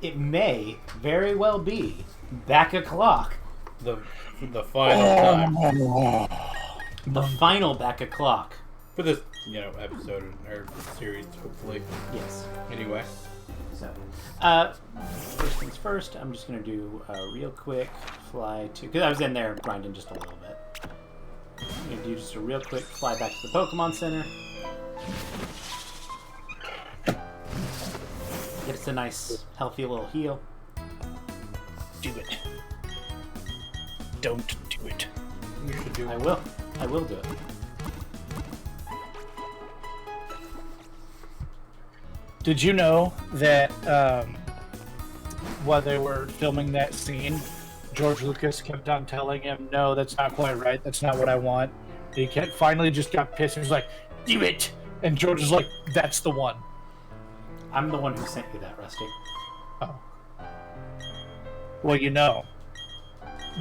it may very well be back o'clock. The final time. The final back o'clock. For this, episode or series, hopefully. Yes. Anyway. So, first things first, I'm just going to do a real quick fly to... Because I was in there grinding just a little bit. I'm going to do just a real quick fly back to the Pokemon Center. Get us a nice, healthy little heal. Do it. Don't do it. You should do it. I will. I will do it. Did you know that while they were filming that scene, George Lucas kept on telling him, no, that's not quite right. That's not what I want. He finally just got pissed. He was like, do it. And George was like, that's the one. I'm the one who sent you that, Rusty. Oh. Well,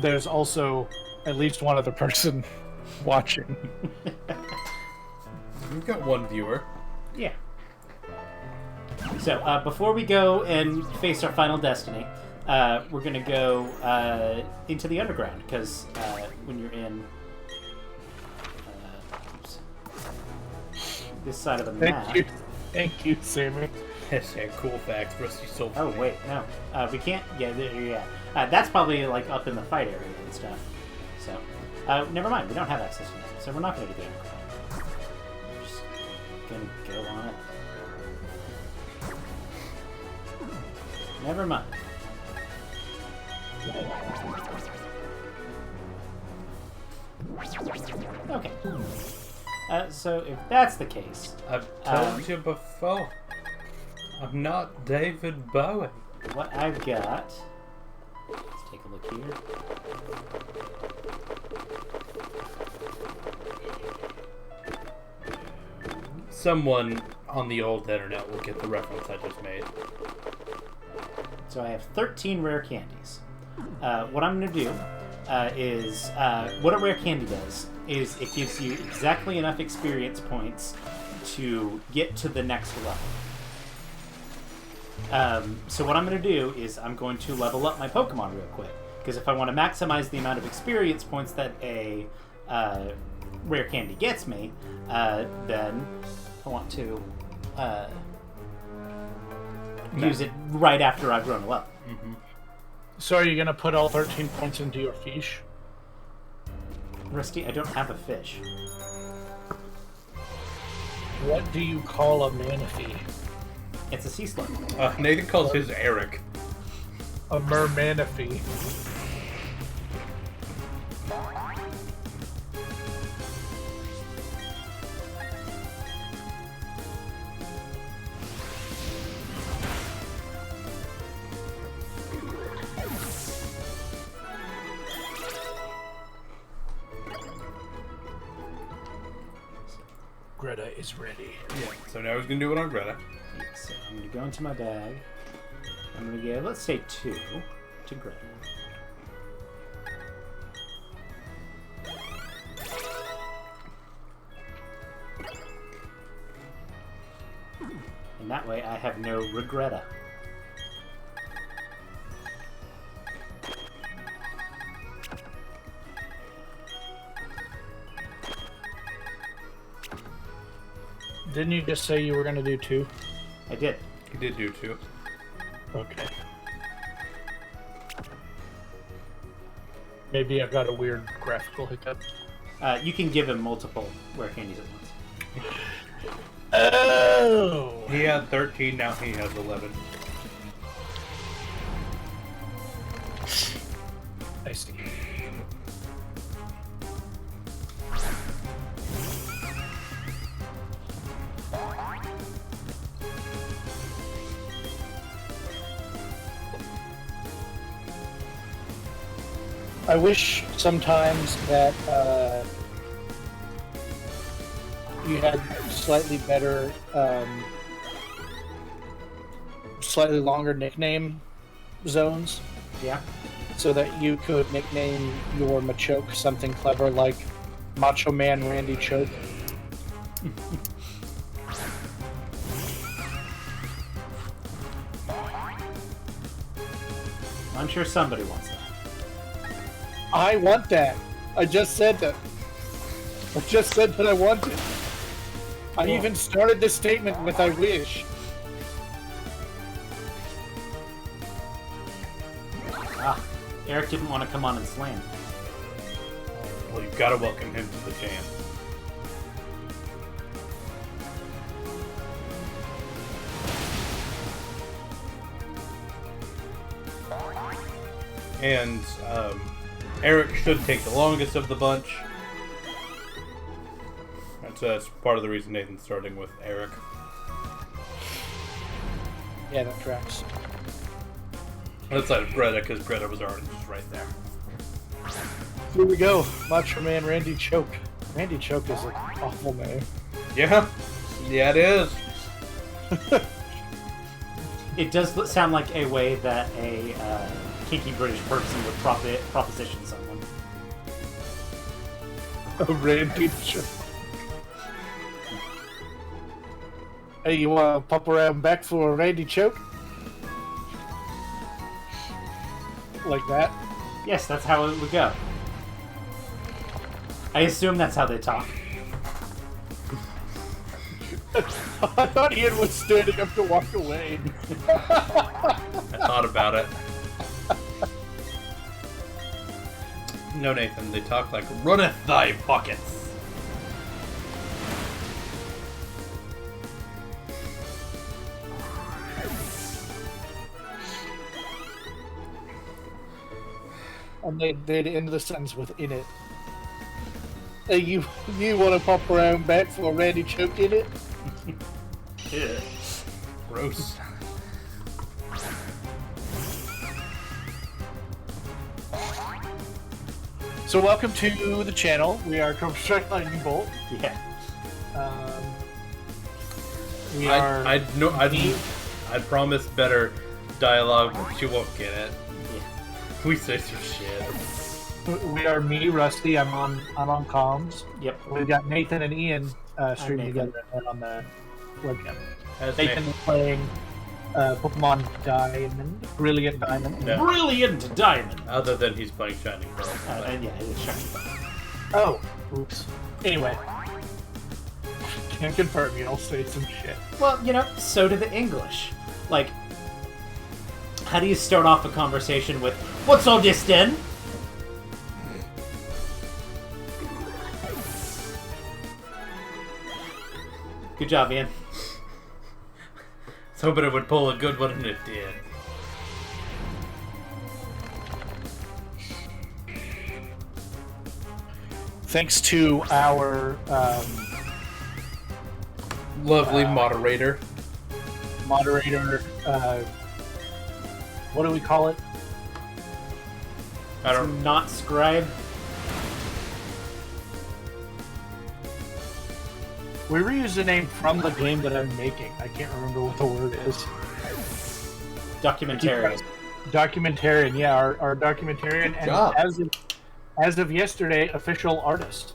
there's also at least one other person watching. You've got one viewer. Yeah. So, before we go and face our final destiny, we're going to go into the underground, because when you're in this side of the map... Thank you, Sammy. Hashtag cool facts. Rusty sold. Oh, wait, no. We can't... Yeah. That's probably, up in the fight area and stuff. So, never mind. We don't have access to that, so we're not going to do the underground. We're just going to go on it. Never mind. Okay. So if that's the case... I've told you before. I'm not David Bowie. What I've got... Let's take a look here. Someone on the old internet will get the reference I just made. So I have 13 rare candies. What I'm going to do is... what a rare candy does is it gives you exactly enough experience points to get to the next level. So what I'm going to do is I'm going to level up my Pokemon real quick. Because if I want to maximize the amount of experience points that a rare candy gets me, then I want to use it right after I've grown a level. Mm-hmm. So are you going to put all 13 points into your fish? Rusty, I don't have a fish. What do you call a manaphy? It's a sea slug. Nathan calls his Eric. A mermanaphy. Greta is ready. Yeah, so now he's going to do it on Greta. Yeah, so I'm going to go into my bag. I'm going to give, let's say 2 to Greta. And that way I have no regretta. Didn't you just say you were going to do 2? I did. He did do 2. Okay. Maybe I've got a weird graphical hiccup. You can give him multiple rare candies at once. Oh! He had 13, now he has 11. I see. I wish sometimes that you had slightly better, slightly longer nickname zones. Yeah. So that you could nickname your Machoke something clever like Macho Man Randy Choke. I'm sure somebody wants that. I want that. I just said that. I just said that I want it. I Cool. even started this statement with "I wish." Ah, Eric didn't want to come on and slam. Well, you've got to welcome him to the jam. And Eric should take the longest of the bunch. That's part of the reason Nathan's starting with Eric. Yeah, that tracks. Outside of Greta, because Greta was already just right there. Here we go. Macho Man Randy Choke. Randy Choke is an awful name. Yeah, it is. It does sound like a way that a kinky British person would proposition someone. Randy Choke. Hey, you wanna pop around back for a Randy Choke? Like that? Yes, that's how it would go. I assume that's how they talk. I thought Ian was standing up to walk away. I thought about it. No, Nathan, they talk like runneth thy pockets. And they'd end the sentence with "in it." Hey, you want to pop around back for a Randy Choke in it? Yeah. Gross. So welcome to the channel. We are Cobrastryke Lightningbolt. Yeah. We are. I promise better dialogue, but you won't get it. Yeah. We say some shit. We are me, Rusty. I'm on comms. Yep. We've got Nathan and Ian streaming Nathan. together and on the webcam. As Nathan is playing Pokemon Diamond, Brilliant Diamond. Yeah. Brilliant diamond! Other than he's playing Shining Pearl. And yeah, it is shiny. Oh, oops. Anyway, can't confirm. You'll say some shit. Well, you know, so do the English. Like, how do you start off a conversation with, "What's all this then?" Good job, Ian. So, but it would pull a good one, and it did. Thanks to our Lovely moderator. moderator, what do we call it? I don't. Not scribe. We reused a name from the game that I'm making. I can't remember what the word is. Documentarian. Documentarian, yeah, our documentarian, and job. as of yesterday, official artist.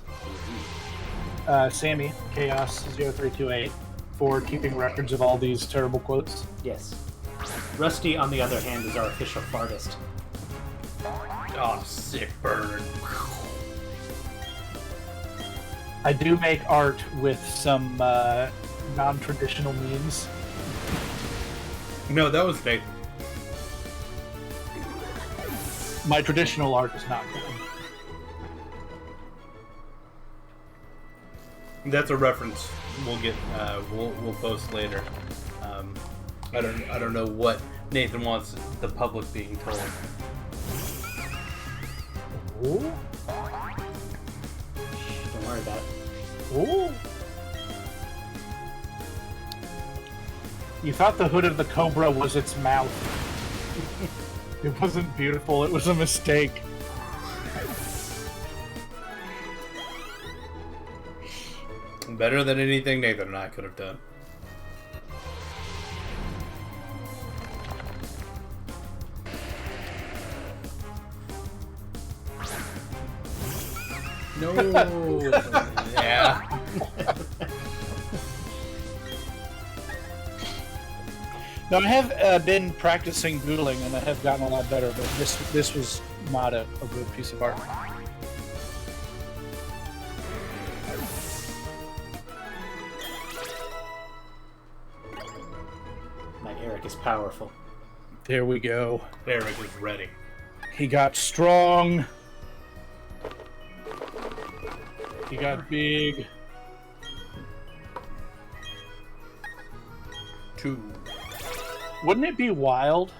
Sammy, Chaos0328, for keeping records of all these terrible quotes. Yes. Rusty, on the other hand, is our official fartist. Oh, sick burn. I do make art with some non-traditional means. No, that was Nathan. My traditional art is not good. That's a reference we'll get. We'll post later. I don't know what Nathan wants the public being told. Ooh. Don't worry about it. Ooh. You thought the hood of the Cobra was its mouth. It wasn't beautiful, it was a mistake. Better than anything Nathan and I could have done. No. Yeah. Now, I have been practicing doodling, and I have gotten a lot better, but this was not a good piece of art. My Eric is powerful. There we go. Eric is ready. He got strong. He got big. 2. Wouldn't it be wild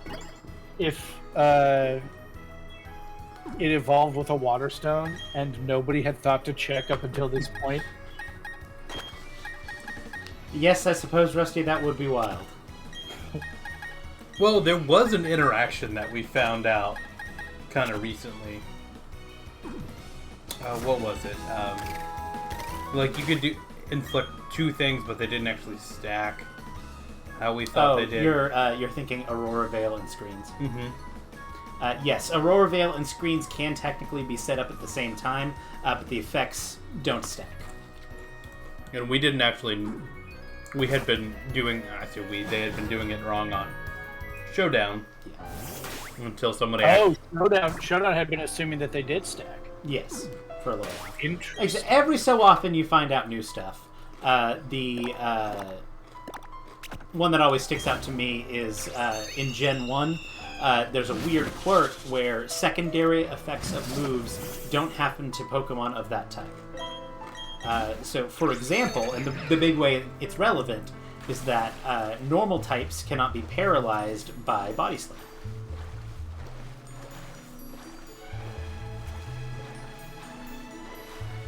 if it evolved with a water stone and nobody had thought to check up until this point? Yes, I suppose, Rusty, that would be wild. Well, there was an interaction that we found out kind of recently. What was it? Like you could inflict 2 things, but they didn't actually stack. How we thought they did. You're thinking Aurora Veil and screens. Yes, Aurora Veil and screens can technically be set up at the same time, but the effects don't stack. And we didn't actually. We had been doing. I say we. They had been doing it wrong on Showdown. Yeah. Until somebody. Showdown had been assuming that they did stack. Yes, for a little while. Interesting. Every so often you find out new stuff. The one that always sticks out to me is in Gen 1, there's a weird quirk where secondary effects of moves don't happen to Pokemon of that type. So, for example, and the big way it's relevant is that normal types cannot be paralyzed by Body Slam.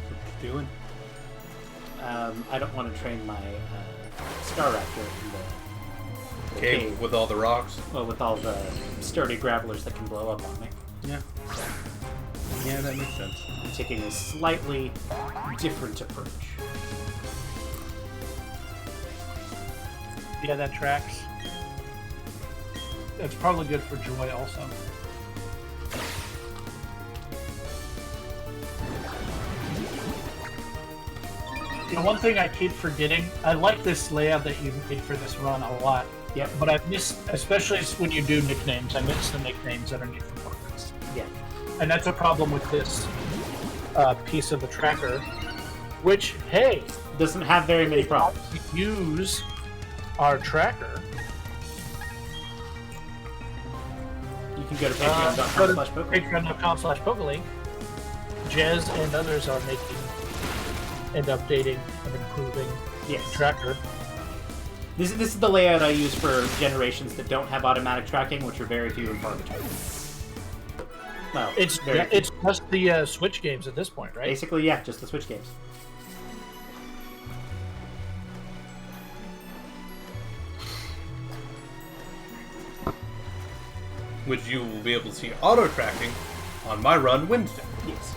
What you doing? I don't want to train my Star Raptor in the Cave with all the rocks. Well, with all the sturdy gravelers that can blow up on me. Yeah. Yeah, that makes sense. I'm taking a slightly different approach. Yeah, that tracks. That's probably good for Joy also. You know, one thing I keep forgetting, I like this layout that you made for this run a lot. Yep. But I miss, especially when you do nicknames, I miss the nicknames underneath the photos. Yeah. And that's a problem with this piece of the tracker, which, hey, Doesn't have very many problems. use our tracker. You can go to patreon.com/Pokelink. Patreon.com/Pokelink. Jez and others are making and updating and improving Yes. the tracker. This is the layout I use for generations that don't have automatic tracking, which are very few and far between. Well, It's very few. it's just the Switch games at this point, right? Basically, yeah, just the Switch games. Which you will be able to see auto tracking on my run Wednesday. Yes.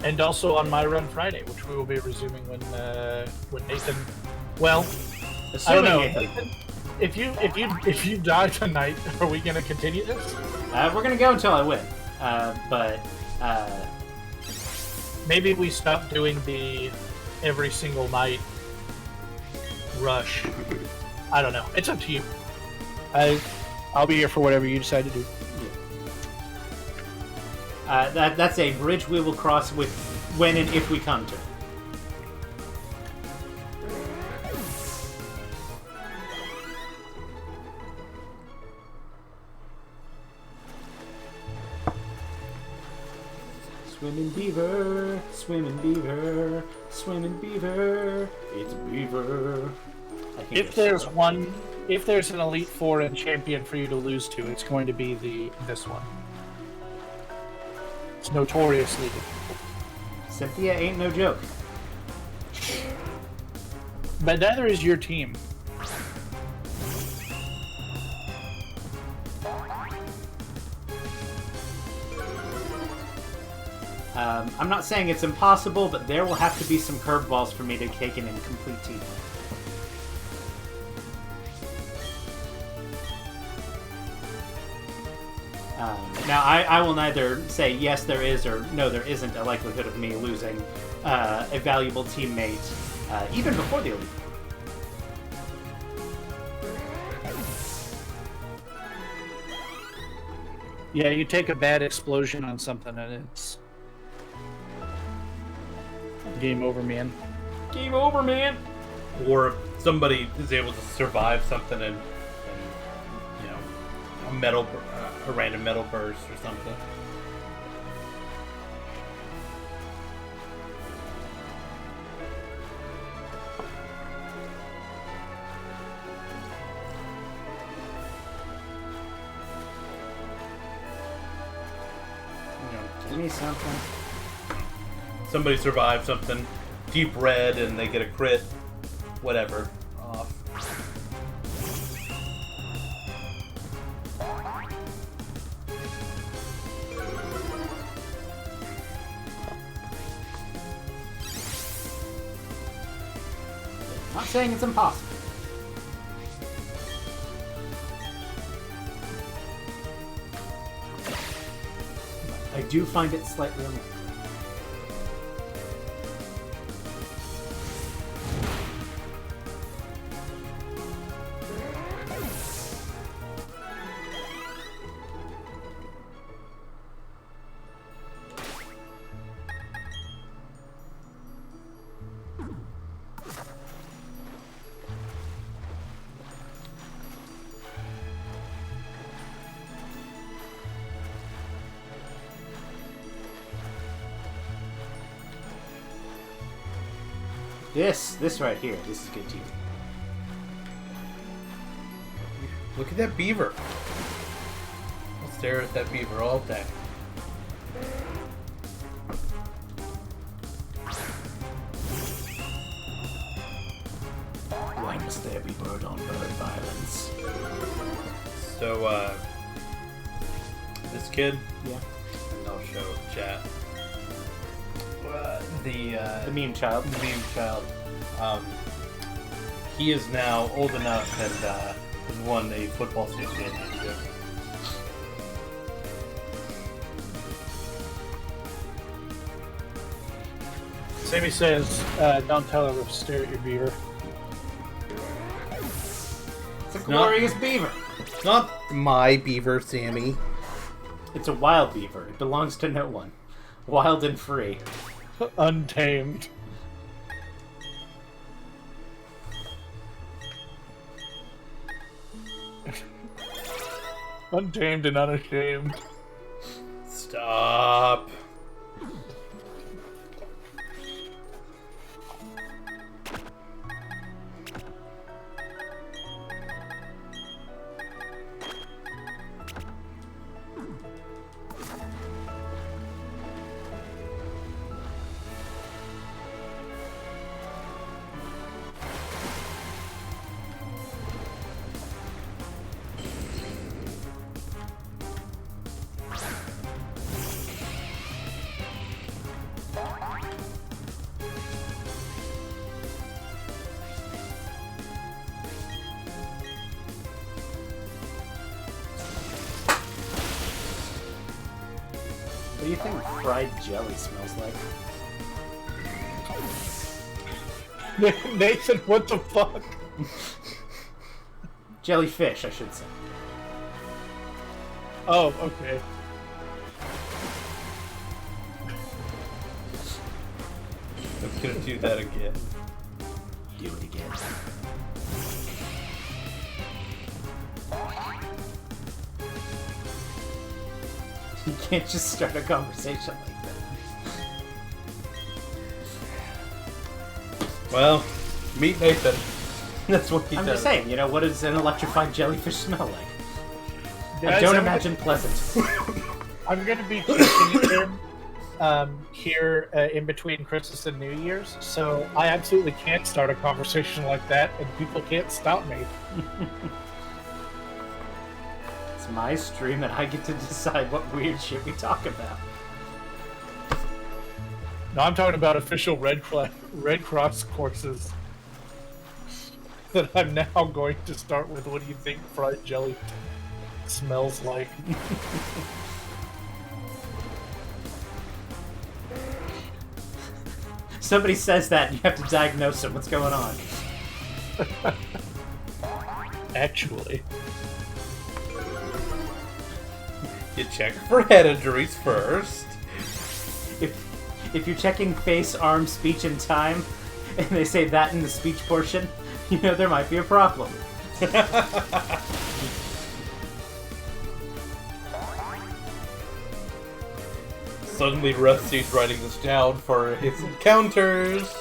And also on my run Friday, which we will be resuming when Nathan. Well, I don't know. Nathan. If you die tonight, are we gonna continue this? We're gonna go until I win. But Maybe we stop doing the every single night rush. I don't know. It's up to you. I'll be here for whatever you decide to do. that's a bridge we will cross with when and if we come to it. Swimming beaver, swimming beaver, swimming beaver, it's beaver. If there's an Elite Four and champion for you to lose to, it's going to be this one. It's notoriously difficult. Cynthia ain't no joke. But neither is your team. I'm not saying it's impossible, but there will have to be some curveballs for me to take an incomplete team. Now, I will neither say yes there is or no there isn't a likelihood of me losing a valuable teammate even before the Elite. Yeah, you take a bad explosion on something and it's game over, man. Game over, man. Or if somebody is able to survive something and you know, a random metal burst or something. Give me something. Somebody survives something deep red and they get a crit, whatever, off. Not saying it's impossible. I do find it slightly unlikely. This right here, this is good too. Look at that beaver. I'll stare at that beaver all day. Why must there be bird-on-bird violence? So, this kid, Yeah. and I'll show chat. The meme child. The meme child. He is now old enough and has won a football state championship. Sammy says, don't tell her to stare at your beaver. It's a glorious beaver. It's not my beaver, Sammy. It's a wild beaver. It belongs to no one. Wild and free. Untamed. Untamed and unashamed. Stop. What do you think fried jelly smells like? Nathan, what the fuck? Jellyfish, I should say. Oh, okay. I'm gonna do that again. Do it again. You can't just start a conversation like that. Well, meet Nathan. That's what he I'm does. just saying, you know, what does an electrified jellyfish smell like? I Guys, don't I'm imagine pleasant. I'm going to be teaching here in between Christmas and New Year's, so I absolutely can't start a conversation like that, and people can't stop me. It's my stream, and I get to decide what weird shit we talk about. No, I'm talking about official Red Cross courses that I'm now going to start with. What do you think fried jelly smells like? Somebody says that, and you have to diagnose them. What's going on? Actually. You check for head injuries first. If you're checking face, arm, speech, and time, and they say that in the speech portion, you know there might be a problem. Suddenly Rusty's writing this down for his encounters.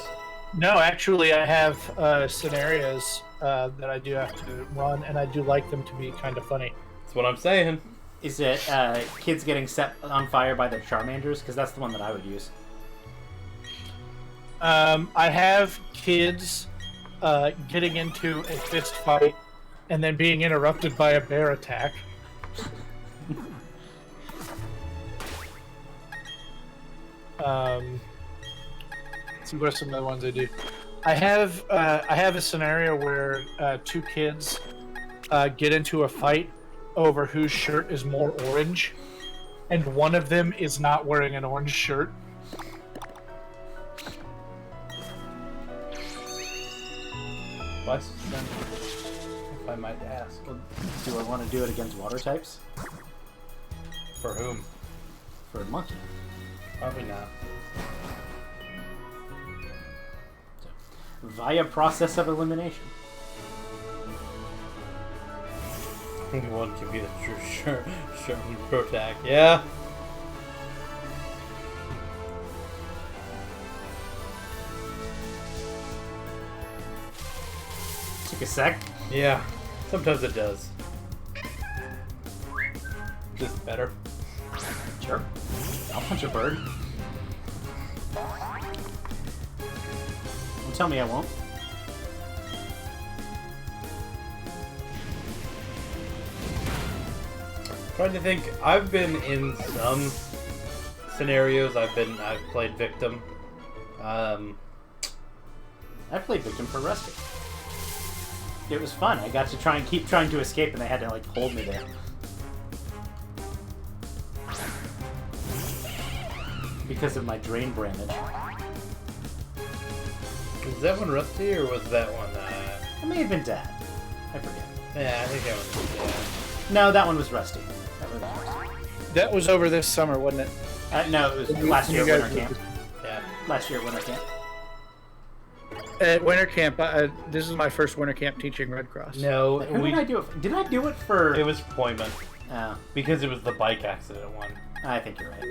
No, actually, I have scenarios that I do have to run, and I do like them to be kind of funny. That's what I'm saying. Is it kids getting set on fire by their Charmanders? Because that's the one that I would use. I have kids getting into a fist fight and then being interrupted by a bear attack. Let's see what are some of the ones I do. I have a scenario where two kids get into a fight over whose shirt is more orange, and one of them is not wearing an orange shirt. If I might ask. Do I want to do it against water types? For whom? For a monkey. Probably not. So, via process of elimination. One can be the true shirt and protag. Yeah. Took a sec. Yeah. Sometimes it does. This is better. Sure. I'll punch a bird. Don't tell me I won't. Trying to think. I've been in some scenarios. I've played victim. I played victim for Rusty. It was fun. I got to keep trying to escape, and they had to like hold me there. Because of my drain brainage. Was that one Rusty or was that one? It may have been Dad. I forget. Yeah, I think that one was Dad. No, that one was Rusty. That was over this summer, wasn't it? No, it was last year at winter camp. Yeah. Last year at winter camp. At winter camp, this is my first winter camp teaching Red Cross. No, Who did I do it for? Did I do it for... It was Poyman. Oh, Because it was the bike accident one. I think you're right.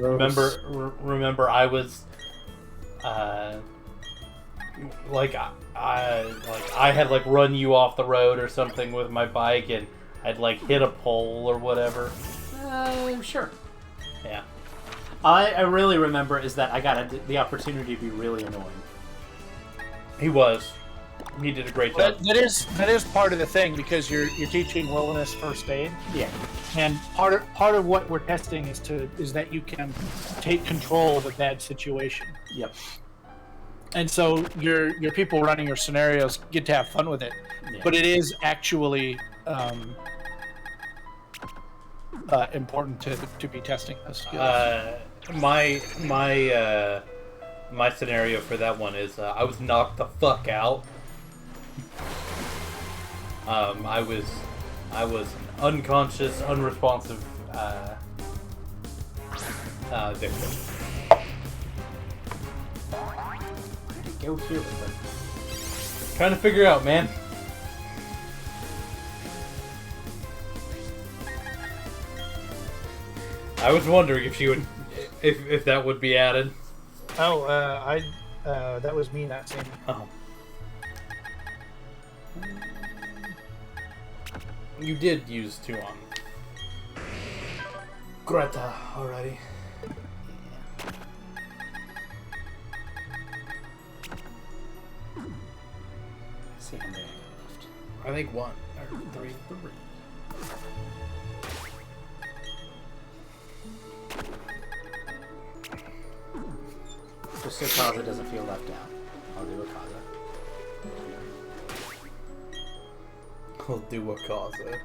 Remember, I was, I had like run you off the road or something with my bike, and I'd like hit a pole or whatever. Sure. Yeah. I really remember is that I got the opportunity to be really annoying. He was. He did a great job. That is part of the thing, because you're teaching wilderness first aid. Yeah. And part of what we're testing is that you can take control of a bad situation. Yep. And so your people running your scenarios get to have fun with it, Yeah. but it is actually important to be testing those skills. My scenario for that one is I was knocked the fuck out. I was an unconscious, unresponsive victim. Where did it go here with them? Trying to figure out, man. I was wondering if she would, if that would be added. Oh, that was me not saying. Oh. You did use 2 on Greta already. Let's see how many I got left. I think 1 or 3. 3. Just so Kaza doesn't feel left out, I'll do a Kaza. I'll do a Kaza.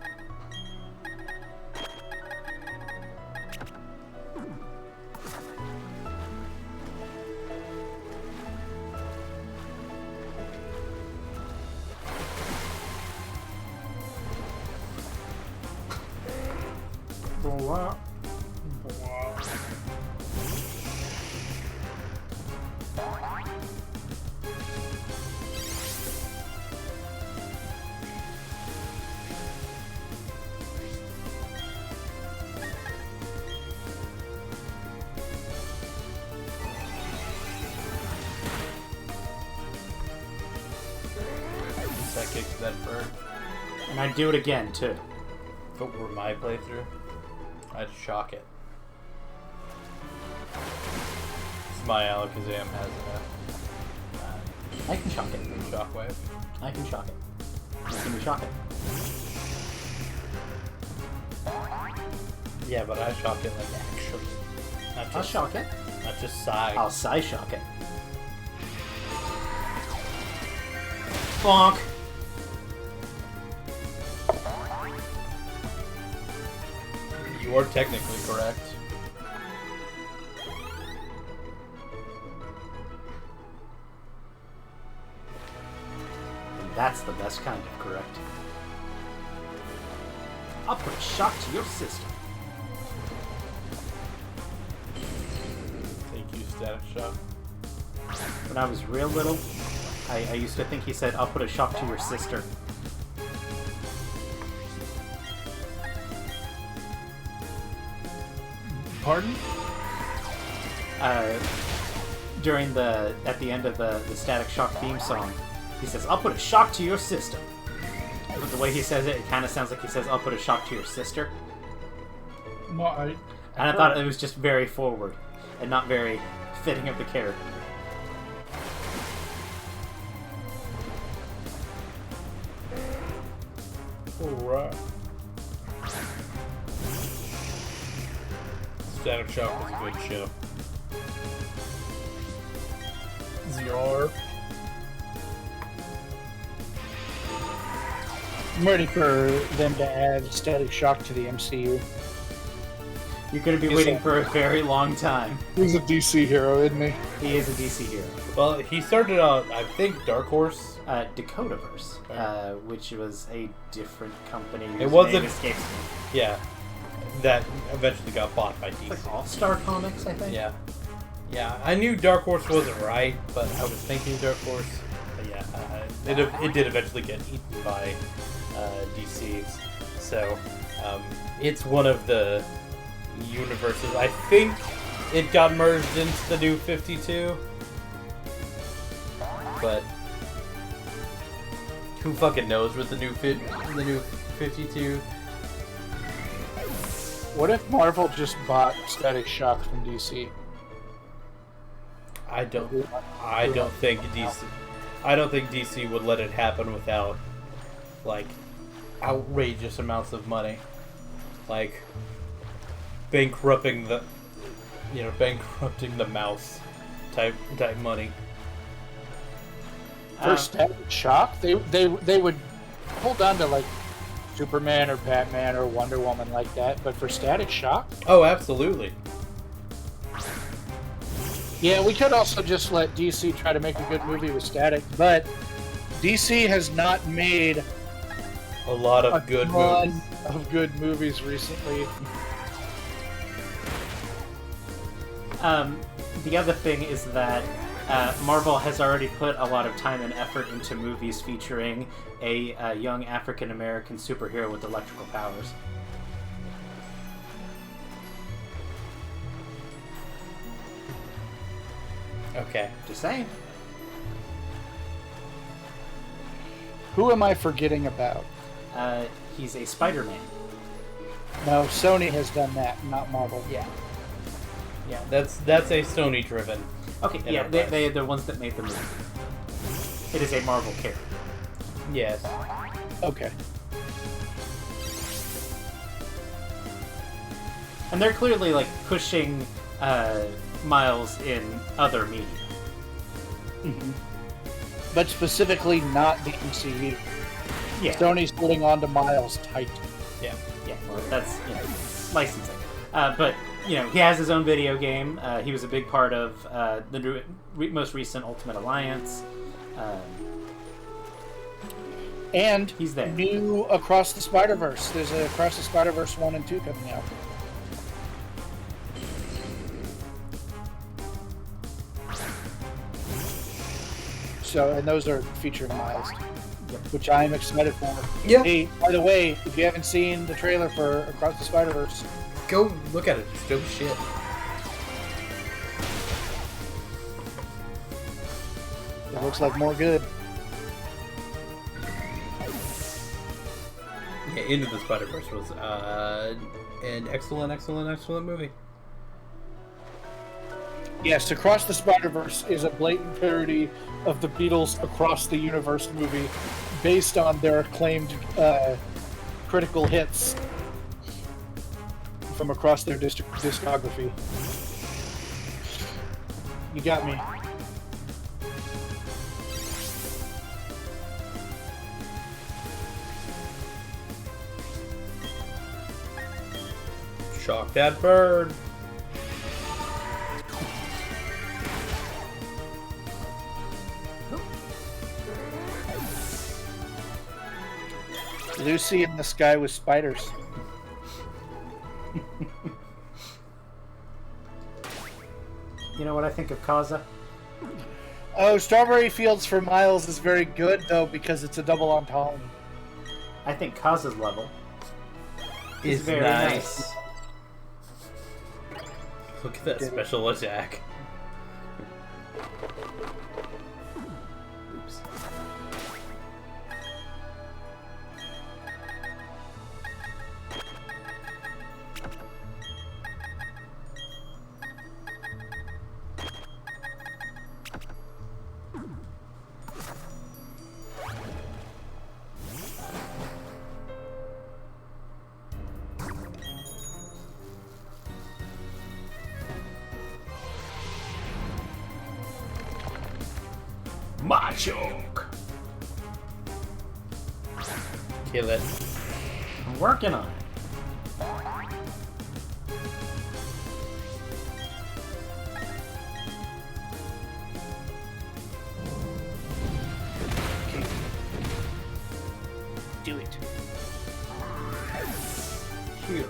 that kicks that bird. And I'd do it again, too. If it were my playthrough, I'd shock it. My Alakazam has I can shock it. a shockwave. I can shock it. I can shock it. Yeah, but I shock it like actually. Not I'll just, shock it. not just side. I'll side shock it. Bonk! You are technically correct. And that's the best kind of correct. I'll put a shock to your system. Thank you, Static Shock. When I was real little, I used to think he said, I'll put a shock to your sister. Pardon? At the end of the Static Shock theme song, he says, I'll put a shock to your system. But the way he says it, it kind of sounds like he says, I'll put a shock to your sister. Well, And I thought it was just very forward and not very fitting of the character. Alright. Static Shock was a good show. ZR. I'm ready for them to add Static Shock to the MCU. You're going to be Yes, waiting sir. for a very long time. He's a DC hero, isn't he? He is a DC hero. Well, he started out, I think, Dark Horse. Dakotaverse, which was a different company. It whose wasn't- name escapes me. Yeah. That eventually got bought by DC. Like All-Star Comics, I think? Yeah. Yeah, I knew Dark Horse wasn't right, but I was thinking Dark Horse. But yeah, it did eventually get eaten by DC. So, it's one of the universes. I think it got merged into the new 52. But who fucking knows with the new 52? What if Marvel just bought Static Shock from DC? I don't think DC would let it happen without like outrageous amounts of money, like bankrupting the mouse type money. For Static Shock, they would hold on to like Superman or Batman or Wonder Woman like that, but for Static Shock, Oh, absolutely. yeah, we could also just let DC try to make a good movie with Static, but DC has not made A lot of a good ton movies. of good movies recently. The other thing is that Marvel has already put a lot of time and effort into movies featuring a young African-American superhero with electrical powers. Okay. Just saying. Who am I forgetting about? He's a Spider-Man. No, Sony has done that, not Marvel. Yeah. Yeah, that's a Sony driven. Okay, yeah, Enterprise. they're the ones that made the movie. It is a Marvel character. Yes. Okay. And they're clearly, like, pushing Miles in other media. But specifically not the MCU. Yeah. Sony's holding on to Miles tight. Yeah. Yeah, well, that's, licensing. But, he has his own video game. He was a big part of the most recent Ultimate Alliance. And He's there. new Across the Spider-Verse. There's a Across the Spider-Verse 1 and 2 coming out. So, and those are featuring Miles, Yep. which I am excited for. Yeah. Hey, by the way, if you haven't seen the trailer for Across the Spider-Verse, Go look at it. It's dope as shit. it looks like more good. Into the Spider-Verse was an excellent movie. Yes, Across the Spider-Verse is a blatant parody of the Beatles' Across the Universe movie based on their acclaimed critical hits from across their discography. You got me. Shock that bird. Lucy in the Sky with Spiders. You know what I think of Kaza? Oh, Strawberry Fields for Miles is very good, though, because it's a double entendre. I think Kaza's level is It's very nice. Look at that special attack. Oops. Machoke! Kill it. I'm working on it. Okay. Do it. Here.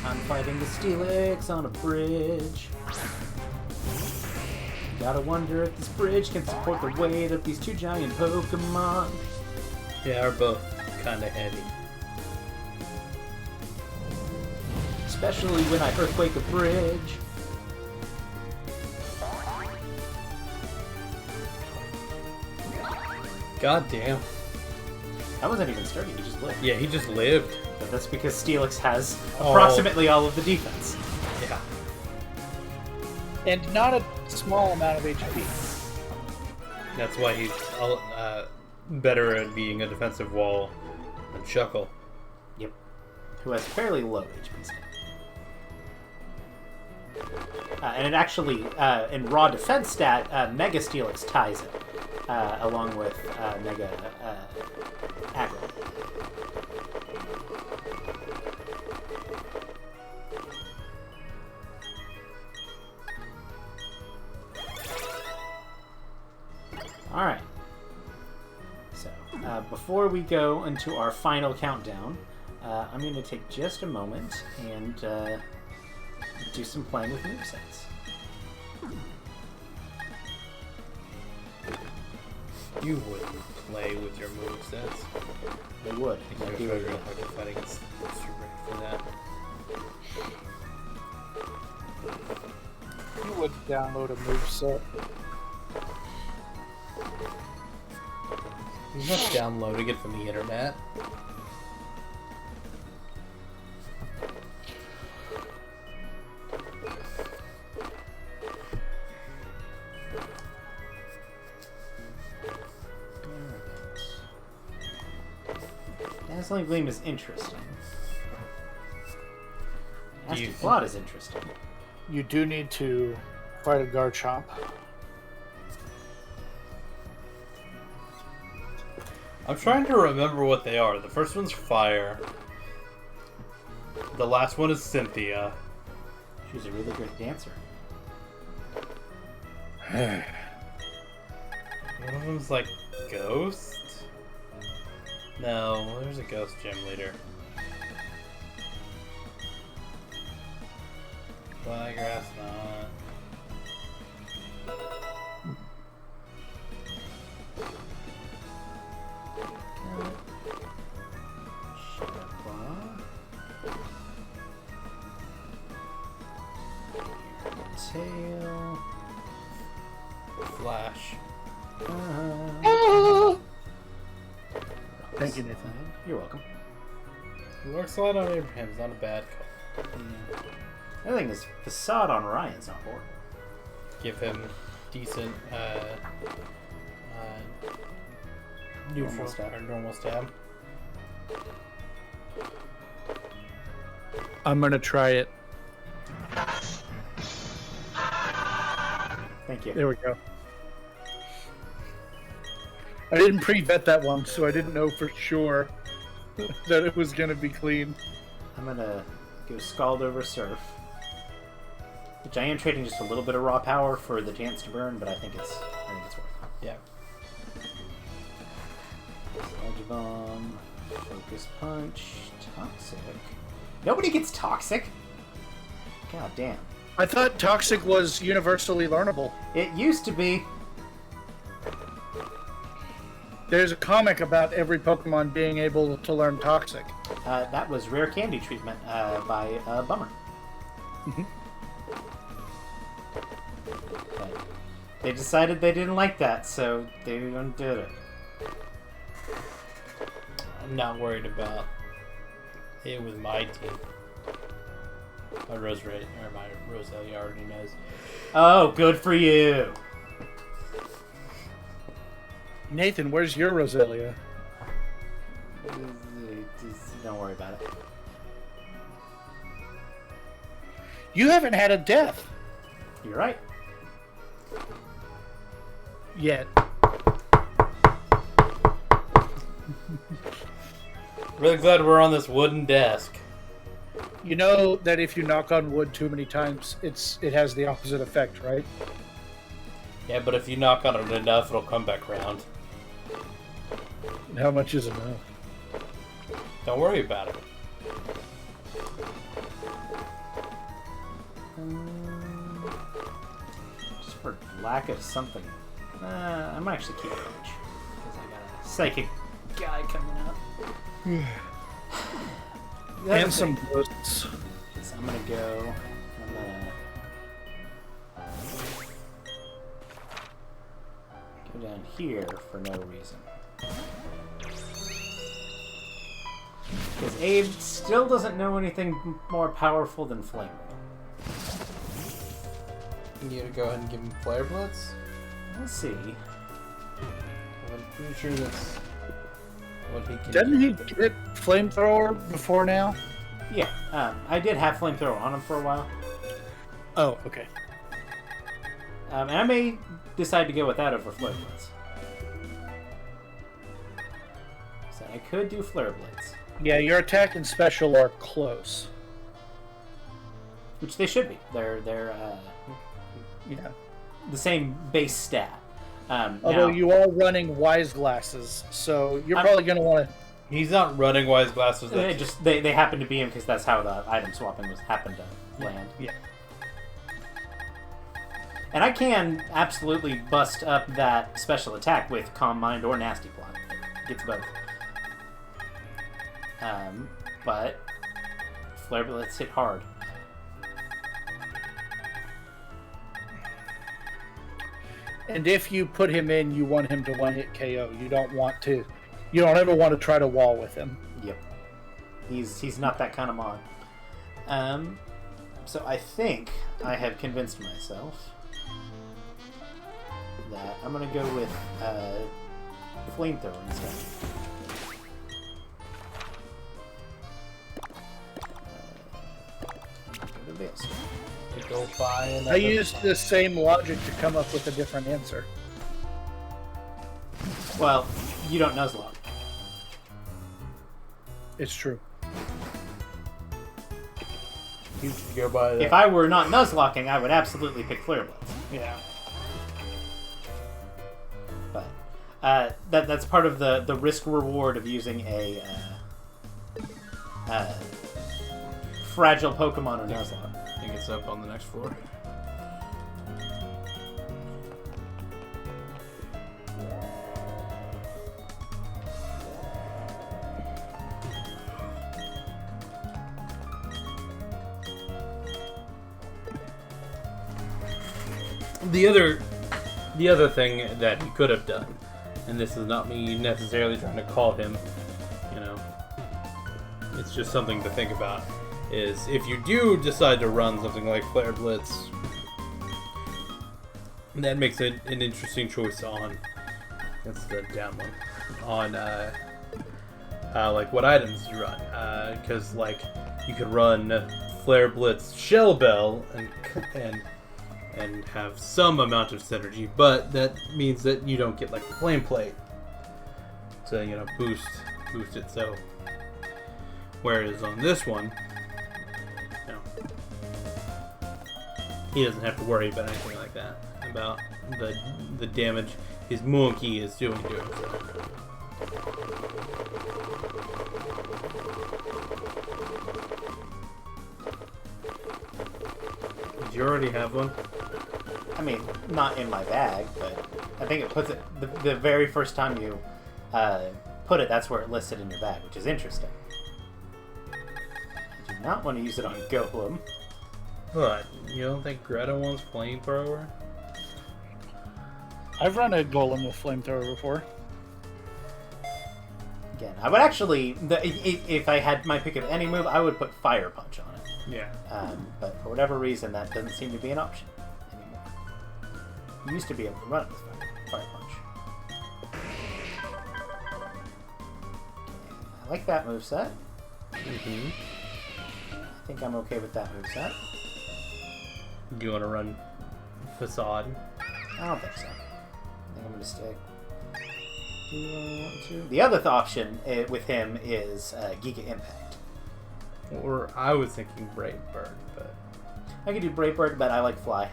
I'm fighting the Steelix on a bridge. Gotta wonder if this bridge can support the weight of these two giant Pokemon. They are both kinda heavy. Especially when I earthquake a bridge. God damn. I wasn't even starting, he just lived. Yeah, he just lived. But that's because Steelix has approximately all of the defense. Yeah. And not a small amount of HP. That's why he's better at being a defensive wall than Shuckle. Yep. Who has fairly low HP stat. And it actually, in raw defense stat, Mega Steelix ties it, along with Mega Aggro. Alright. So, before we go into our final countdown, I'm going to take just a moment and do some playing with movesets. You wouldn't play with your movesets. I would. I I think do you're agree. really hard to fight against Super Ready for that. You would download a moveset. You're not downloading it from the internet. Dazzling Gleam is interesting. Nasty You- Flood is interesting. You do need to fight a Garchomp. I'm trying to remember what they are. The first one's Fire. The last one is Cynthia. She's a really great dancer. One of them's like Ghost? No, there's a Ghost Gym Leader. Flygrass not. tail. Flash. Thank you, Nathan. You're welcome. Rock Slide on Abraham is not a bad call. Yeah. The other thing is, Facade on Ryan's not horrible. Give him decent neutral stab. or normal stab. I'm gonna try it. Thank you. There we go. I didn't pre-vet that one, so I didn't know for sure that it was gonna be clean. I'm gonna go Scald over Surf. Which I am trading just a little bit of raw power for the chance to burn, but I think it's worth it. Yeah. Sludge Bomb, Focus Punch, Toxic. Nobody gets Toxic? God damn. I thought Toxic was universally learnable. It used to be. There's a comic about every Pokemon being able to learn Toxic. That was Rare Candy treatment by Bummer. But they decided they didn't like that, so they undid it. I'm not worried about it with my team. My Roselia already knows. Oh, good for you. Nathan, where's your Roselia? Don't worry about it. You haven't had a death You're right. yet. Really glad we're on this wooden desk. You know that if you knock on wood too many times, it has the opposite effect, right? Yeah, but if you knock on it enough, it'll come back round. How much is enough? Don't worry about it. Just for lack of something. I'm actually keeping Punch. Because I got a psychic guy coming up. And some ghosts. So I'm gonna go. Go down here for no reason. Because Abe still doesn't know anything more powerful than Flame. You gotta go ahead and give him Flare Blitz? Let's see. I'm pretty sure that's what he can Didn't do. he get Flamethrower before now? Yeah, I did have Flamethrower on him for a while. Oh, okay. And I may decide to go with that over Flare Blitz. So I could do Flare Blitz. Yeah, your attack and special are close. Which they should be. They're Yeah. the same base stat. Although you are running Wise Glasses, so you're probably going to want to... He's not running Wise Glasses. They happen to be him because that's how the item swapping happened to land. Yeah. And I can absolutely bust up that special attack with Calm Mind or Nasty Plot. Gets both. But Flare Blitz hit hard. And if you put him in, you want him to one-hit KO. You don't ever want to try to wall with him. Yep. He's not that kind of mod. So I think I have convinced myself that I'm gonna go with Flamethrower instead. Go to this. To go buy another. I used the same logic to come up with a different answer. Well, you don't Nuzlocke. It's true. You should go buy that. If I were not Nuzlocking, I would absolutely pick Flare Blitz. Yeah. But that's part of the risk reward of using a fragile Pokemon or Nuzlocke. I think it's up on the next floor. The other thing that he could have done, and this is not me necessarily trying to call him, it's just something to think about, is if you do decide to run something like Flare Blitz, that makes it an interesting choice on, that's the down one, on like what items you run, because like you could run Flare Blitz Shell Bell and have some amount of synergy, but that means that you don't get like the Flame Plate to boost it. So whereas on this one, he doesn't have to worry about anything like that, about the damage his monkey is doing to him. So. Did you already have one? I mean, not in my bag, but I think it puts it the very first time you put it. That's where it listed in your bag, which is interesting. You do not want to use it on Golem. What? You don't think Greta wants flamethrower? I've run a golem with flamethrower before. Again, I would actually, if I had my pick of any move, I would put Fire Punch on it. Yeah. But for whatever reason, that doesn't seem to be an option anymore. You used to be able to run it with Fire Punch. I like that moveset. Mm-hmm. I think I'm okay with that moveset. Do you want to run Facade? I don't think so. I think I'm going to stay. Do I want to? The other option with him is Giga Impact. Or I was thinking Brave Bird, but I could do Brave Bird, but I like Fly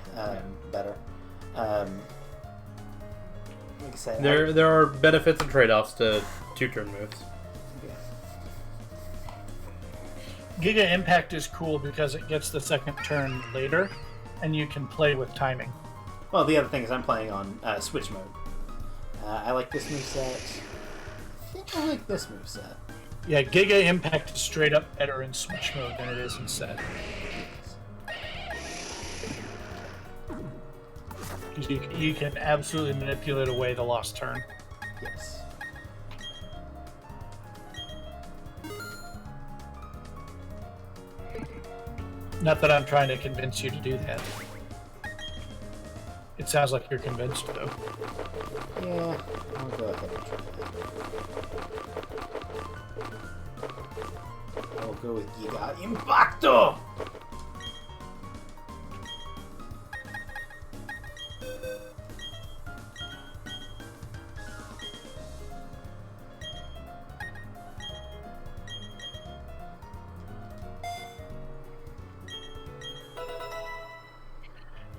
better. Like I said, there are benefits and trade-offs to 2-turn moves. Yeah. Giga Impact is cool because it gets the second turn later, and you can play with timing. Well, the other thing is I'm playing on Switch mode. I like this moveset. I think I like this moveset. Yeah, Giga Impact is straight up better in Switch mode than it is in set. You can absolutely manipulate away the lost turn. Yes. Not that I'm trying to convince you to do that. It sounds like you're convinced, though. Yeah, I'll go ahead and try that. I'll go with Giga Impacto!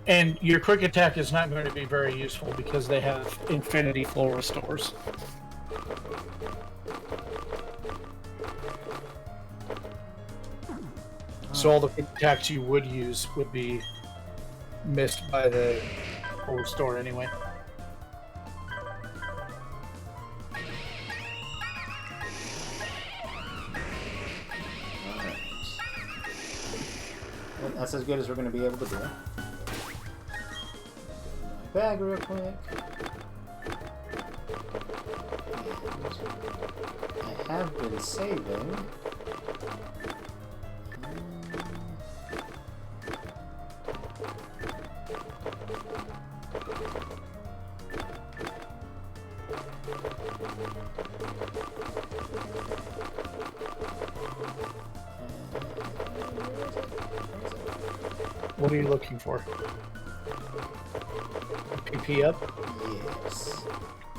And your quick attack is not going to be very useful because they have infinity full restores. So all the quick attacks you would use would be missed by the full restore anyway. Alright. Well, that's as good as we're going to be able to do. Bag real quick. And I have been saving. What are you looking for? PP up? Yes.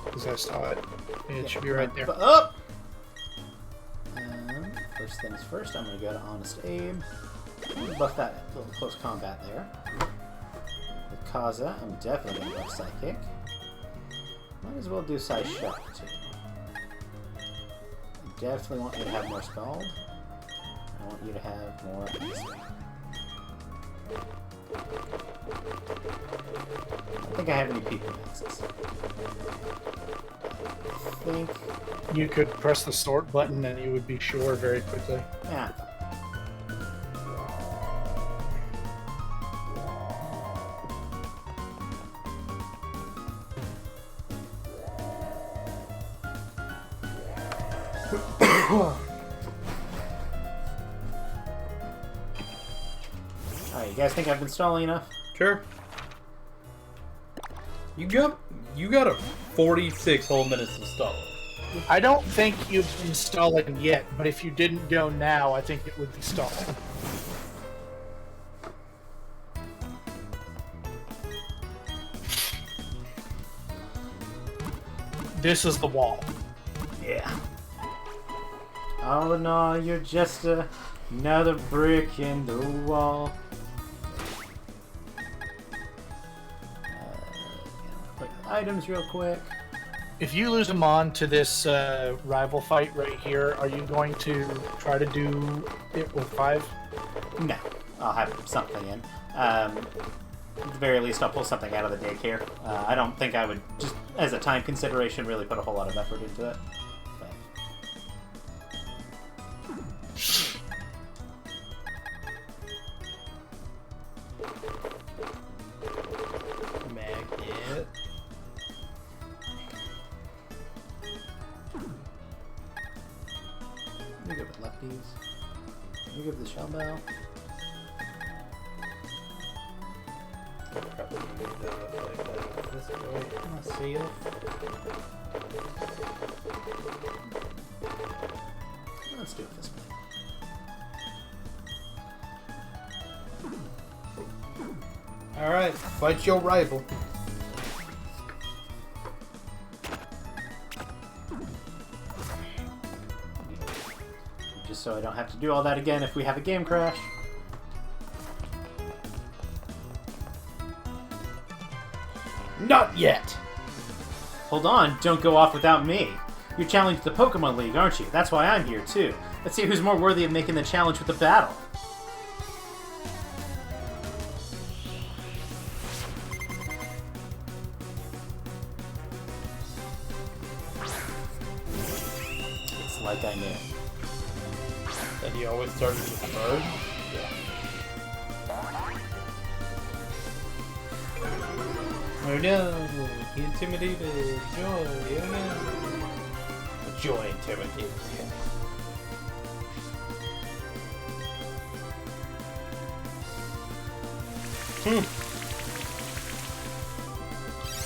Because I saw it. It should be right there. Up! First things first, I'm going to go to Honest Abe. Buff that little close combat there. With Kaza, I'm definitely going to buff Psychic. Might as well do Psy Shock too. I definitely want you to have more Scald. I want you to have more Ice. I don't think I have any PP maxes. I think... You could press the sort button and you would be sure very quickly. Yeah. Alright, you guys think I've been stalling enough? Sure. You got a 46 whole minutes of stalling. I don't think you've been stalling yet, but if you didn't go now, I think it would be stalling. This is the wall. Yeah. Oh no, you're just another brick in the wall. Quick items real quick. If you lose them on to this rival fight right here, are you going to try to do it with 5? No, I'll have something in. At the very least, I'll pull something out of the daycare. I don't think I would, just as a time consideration, really put a whole lot of effort into it. Magnet. Let me go with lefties. Let me go with the shell bell. Probably need like this way. Seal. Let's do it this way. Alright, fight your rival. Just so I don't have to do all that again if we have a game crash. Not yet! Hold on, don't go off without me. You're challenged the Pokemon League, aren't you? That's why I'm here, too. Let's see who's more worthy of making the challenge with the battle. It's like I knew. And he always started with the bird? Oh no, he intimidated Joy, oh no. Joy intimidated him.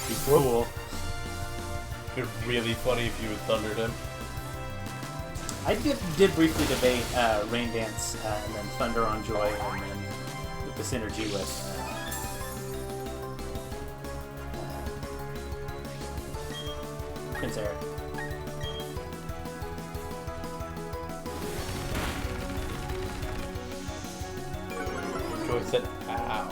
He's cool. It'd be really funny if you had thundered him. I did briefly debate Rain Dance and then Thunder on Joy and then with the synergy with Prince Eric. Joy said, ow.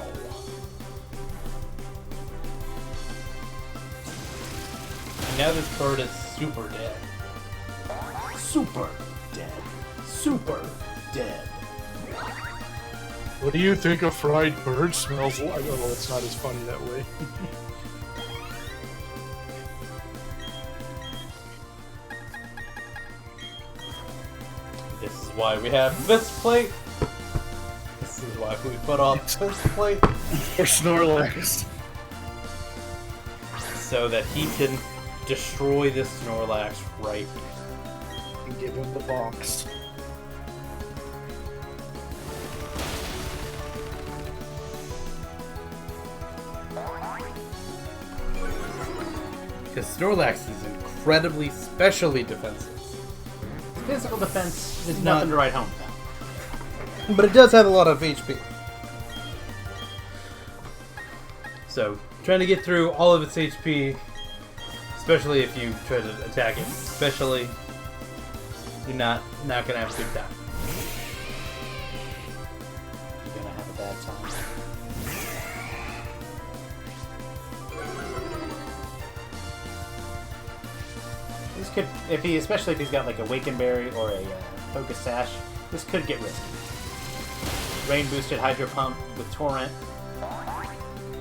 And now this bird is super dead. Super dead. Super dead. What do you think a fried bird smells like? Oh, well, it's not as funny that way. This is why we have this plate. This is why we put on this plate. Or Snorlax. So that he can destroy this Snorlax right here. And give him the box. Because Snorlax is incredibly specially defensive. Physical defense is Not- nothing to write home about. But it does have a lot of HP. So, trying to get through all of its HP, especially if you try to attack it, especially, you're not gonna have a good time. You're gonna have a bad time. This could, especially if he's got like a Wakenberry or a Focus Sash, this could get risky. Rain boosted Hydro Pump with Torrent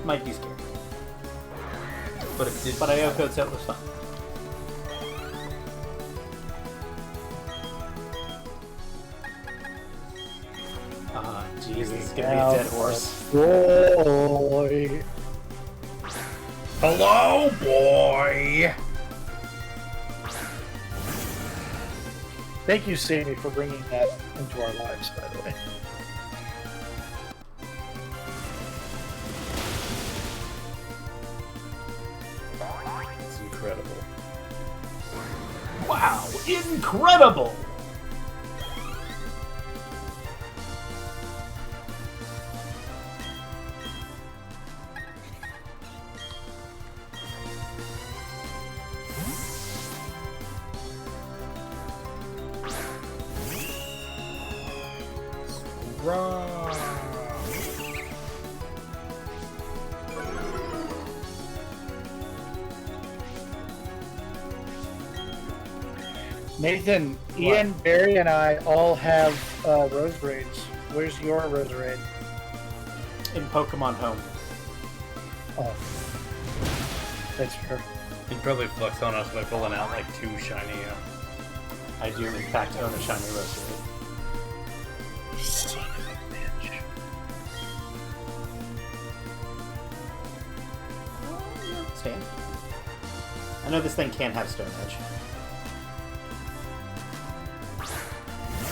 might be scary. But it did. But Ayoko said it was fun. Ah, jeez, this is gonna be a dead horse. Boy. Hello, boy! Thank you, Sammy, for bringing that into our lives, by the way. It's incredible. Wow, incredible! Nathan, Ian, Barry, and I all have rose raids. Where's your rose raid? In Pokemon Home. Oh, that's fair. He'd probably flex on us by pulling out like 2 shiny. I do, in fact, own a shiny Roserade. Son of a bitch. Stand. I know this thing can have Stone Edge.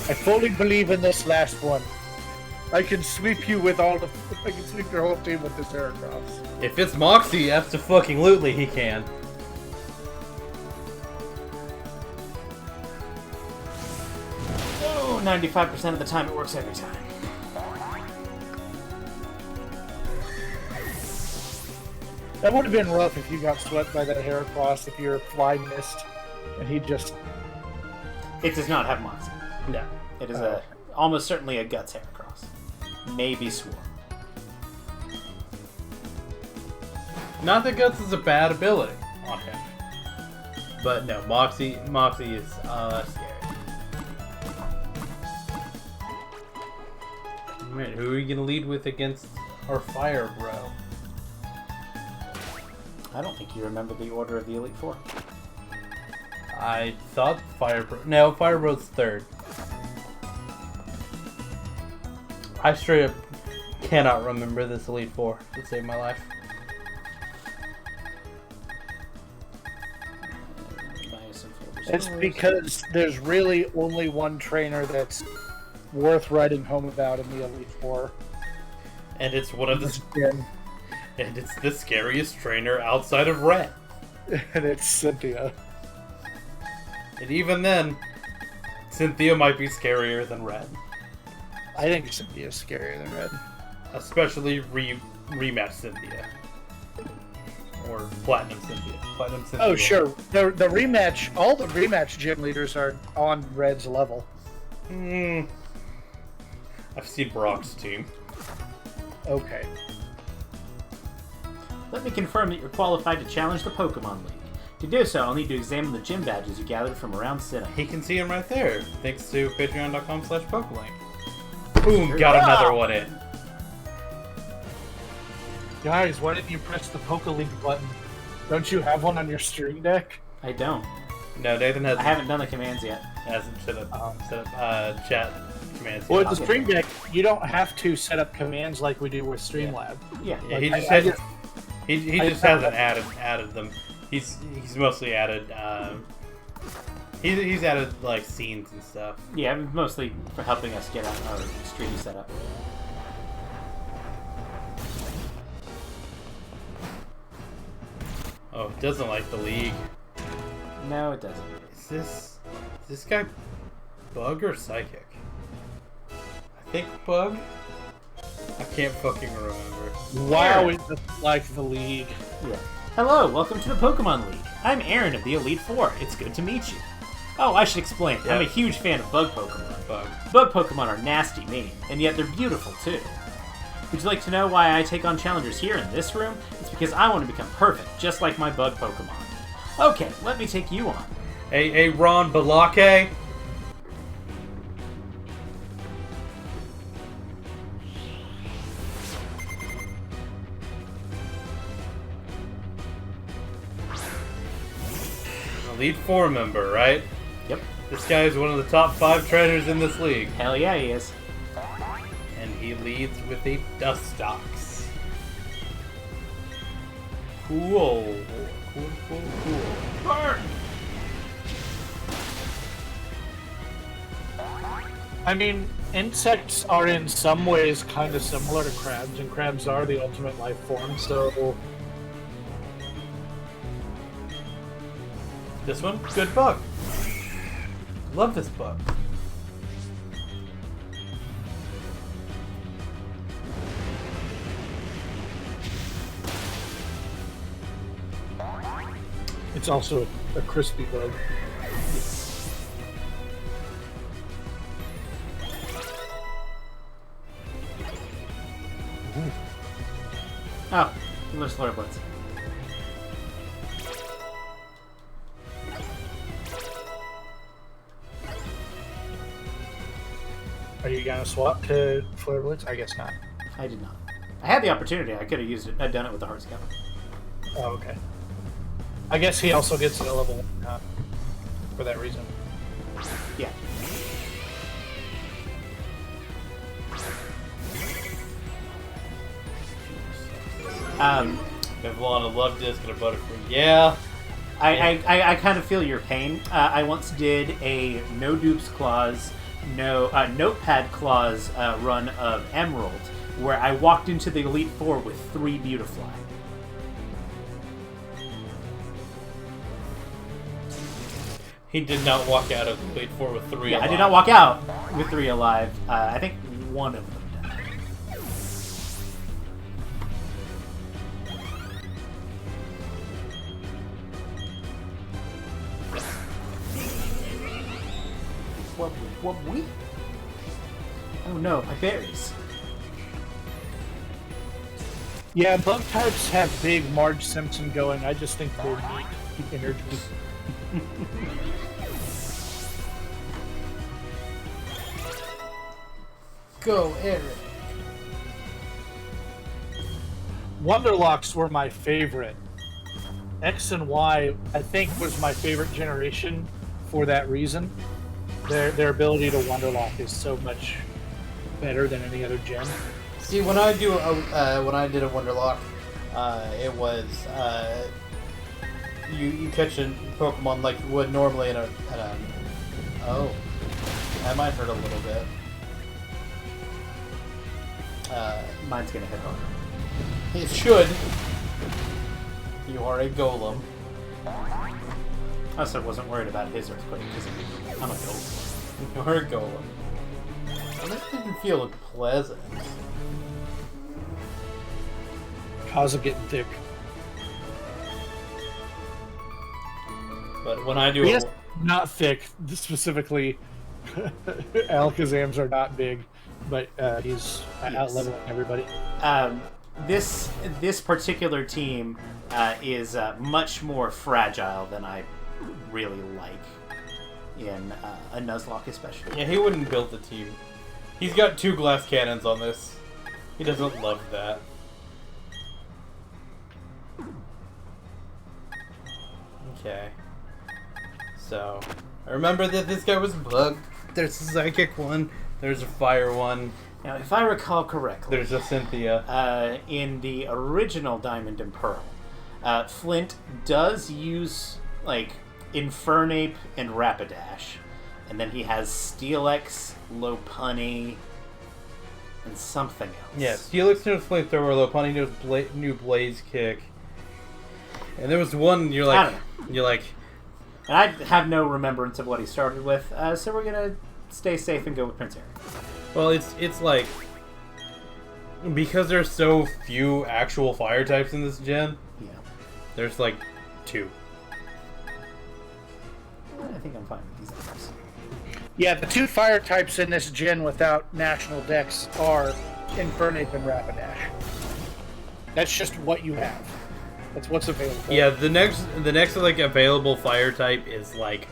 I fully believe in this last one. I can sweep you with all the. I can sweep your whole team with this Heracross. If it's Moxie, abso-fucking-lutely he can. Oh, 95% of the time it works every time. That would have been rough if you got swept by that Heracross if your fly missed and he just. It does not have Moxie. No. It is almost certainly a Guts Heracross. Maybe Swarm. Not that Guts is a bad ability on him. But no, Moxie is scary. Man, who are you gonna lead with against our fire bro? I don't think you remember the order of the Elite Four. I thought Fire Bro. No, Fire Bro's 3rd. I straight up cannot remember this Elite Four to save my life. It's because there's really only one trainer that's worth writing home about in the Elite Four. And it's one of the And and it's the scariest trainer outside of Red. it's Cynthia. And even then, Cynthia might be scarier than Red. I think Cynthia's scarier than Red. Especially rematch Cynthia. Or Platinum Cynthia. Platinum Cynthia. Oh, sure. The rematch, all the rematch gym leaders are on Red's level. I've seen Brock's team. Okay. Let me confirm that you're qualified to challenge the Pokemon League. To do so, I'll need to examine the gym badges you gathered from around Sinnoh. He can see him right there, thanks to patreon.com/Pokelink. Boom, got another one in. Guys, why didn't you press the Pokelink button? Don't you have one on your stream deck? I don't. No, Nathan hasn't. I haven't done the commands yet. Hasn't set up chat commands. Well, yet. with the stream deck, you don't have to set up commands like we do with Streamlab. Yeah. Yeah, Like, he just I hasn't. just- He just hasn't added them. He's mostly added. He's added like scenes and stuff. Yeah, mostly for helping us get our stream set up. Oh, it doesn't like the league. No, it doesn't. Is this guy Bug or Psychic? I think Bug. I can't fucking remember. Wow, it doesn't like the league. Yeah. Hello, welcome to the Pokemon League. I'm Aaron of the Elite Four. It's good to meet you. Oh, I should explain. Yeah. I'm a huge fan of bug Pokemon. Bug. Bug Pokemon are nasty mean, and yet they're beautiful too. Would you like to know why I take on challengers here in this room? It's because I want to become perfect, just like my bug Pokemon. Okay, let me take you on. Hey, Ron Balake. Elite Four member, right? Yep. This guy is one of the top 5 trainers in this league. Hell yeah, he is. And he leads with a Dustox. Cool. Cool. Burn! I mean, insects are in some ways kind of similar to crabs, and crabs are the ultimate life form, so... This one, good bug. Love this bug. It's also a crispy bug. Oh, there's Slurp Blitz. Are you gonna swap to Flare Blitz? I guess not. I did not. I had the opportunity. I could have used it. I'd done it with the Heart Scout. Oh, okay. I guess he also gets it at level 1 for that reason. Yeah. If Lana loved Disc and a Butterfree. Yeah. I kind of feel your pain. I once did a no dupes clause, no notepad clause run of Emerald, where I walked into the Elite Four with 3 Beautifly. He did not walk out of the Elite Four with 3 Yeah, alive. I did not walk out with 3 alive. I think one of them died. What we? Oh no, my berries. Yeah, bug types have big Marge Simpson going. I just think they're neat. Keep energy. Go, Eric. Wonderlocks were my favorite. X and Y, I think, was my favorite generation for that reason. Their ability to Wonderlock is so much better than any other gen. See, when I do when I did a Wonderlock, it was you catch a Pokemon like you would normally in a oh, that might hurt a little bit. Mine's gonna hit harder. It should. You are a golem. I also wasn't worried about his earthquake because I'm a golem. You're a golem. That didn't feel pleasant. Cause of getting thick. But when I do Yes, not thick. Specifically, Alakazams are not big, but he's out leveling everybody. This particular team is much more fragile than I really like in a Nuzlocke especially. yeah, he wouldn't build the team. He's got 2 glass cannons on this. He doesn't love that. Okay. So, I remember that this guy was bugged. There's a psychic one. There's a fire one. Now, if I recall correctly, There's a Cynthia. in the original Diamond and Pearl, Flint does use like Infernape and Rapidash, and then he has Steelix, Lopunny, and something else. Yeah, Steelix knows Flamethrower, Lopunny knows new Blaze Kick. And there was one you're I don't like, And I have no remembrance of what he started with, so we're gonna stay safe and go with Prince Eric. well, it's like because there's so few actual fire types in this gen. Yeah, There's like 2. I think I'm fine with these numbers. Yeah, the 2 fire types in this gen without national decks are Infernape and Rapidash. That's just what you have. That's what's available. Yeah, the next like available fire type is like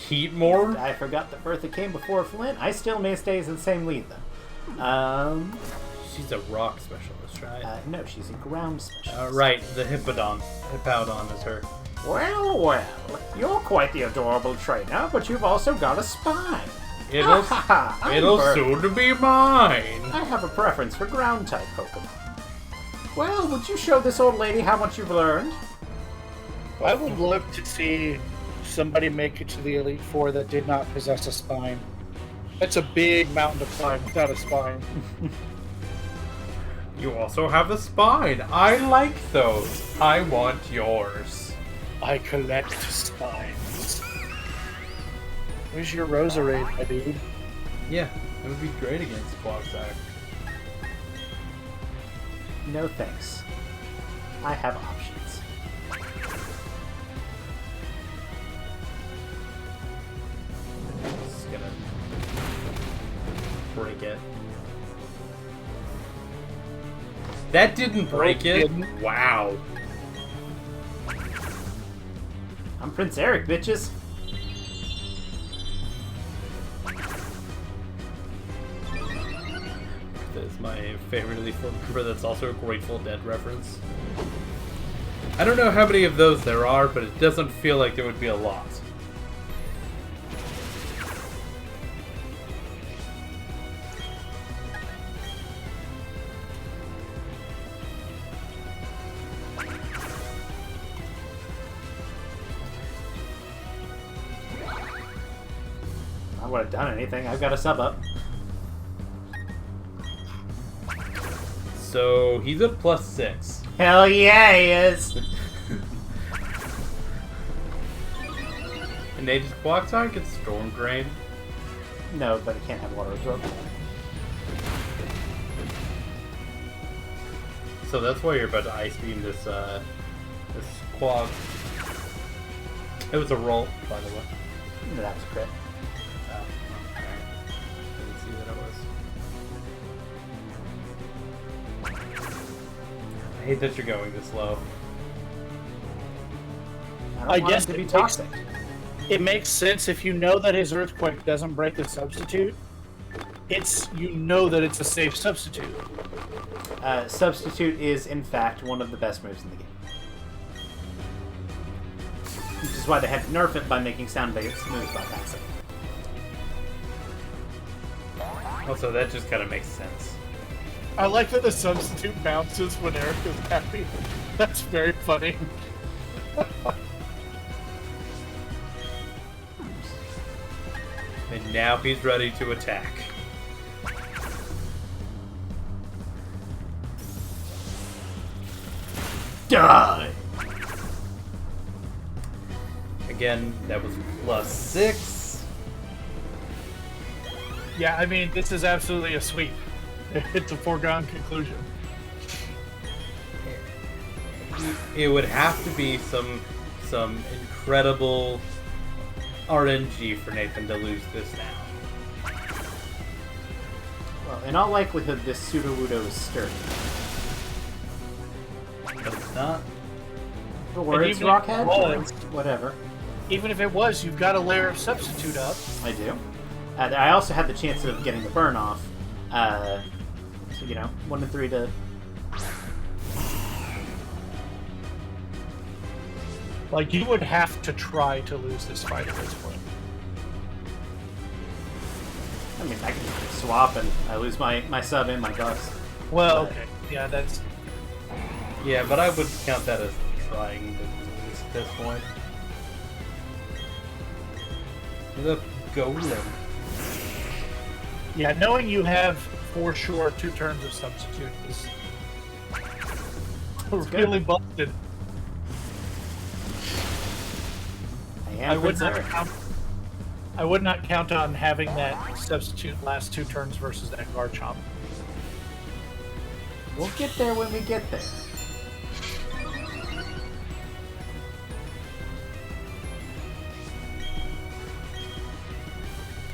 Heatmore. I forgot that Bertha came before Flint. I still may stay in the same lead though. She's a rock specialist, right? No, she's a ground specialist. Right, the Hippowdon is her. Well, you're quite the adorable trainer, but you've also got a spine. It'll I'm soon be mine. I have a preference for ground type Pokemon. Well, would you show this old lady how much you've learned? I would love to see somebody make it to the Elite Four that did not possess a spine. That's a big mountain to climb without a spine. You also have a spine. I like those. I want yours. I collect spines. Where's your Roserade, my dude? Yeah, it would be great against Cobrastryke. No thanks. I have options. Just gonna break it. That didn't break it? Wow. I'm Prince Eric, bitches. That's my favorite Lethal member. That's also a Grateful Dead reference. I don't know how many of those there are, but it doesn't feel like there would be a lot. I would have done anything. I've got a sub up. So he's at +6. Hell yeah, he is. And Nage's Cobrastryke gets Storm Drain. No, but it can't have water absorption. So that's why you're about to Ice Beam this Quag. It was a roll, by the way. No, that was a crit. Oh, okay. Didn't see that it was. I hate that you're going this low. I don't I want guess him to be it toxic. It makes sense if you know that his Earthquake doesn't break the substitute. You know that it's a safe substitute. Substitute is, in fact, one of the best moves in the game. Which is why they had to nerf it by making sound-based moves by passing. Also, that just kind of makes sense. I like that the substitute bounces when Eric is happy. That's very funny. And now he's ready to attack. Die! Again, that was +6. Yeah, I mean, this is absolutely a sweep. It's a foregone conclusion. It would have to be some incredible RNG for Nathan to lose this now. Well, in all likelihood, this Sudowoodo is sturdy. But it's not. Or it's even if Rockhead? it was- Whatever. Even if it was, you've got a layer of substitute up. I do. I also had the chance of getting the burn off. So, 1 and 3 to... Like, you would have to try to lose this fight at this point. I mean, I can swap and I lose my sub and my buffs. Well, But- okay. Yeah, that's... Yeah, but I would count that as trying to lose at this point. The golem. Yeah, knowing you have, for sure, 2 turns of substitute is... really busted. I would not count on having that substitute last 2 turns versus that Garchomp. We'll get there when we get there.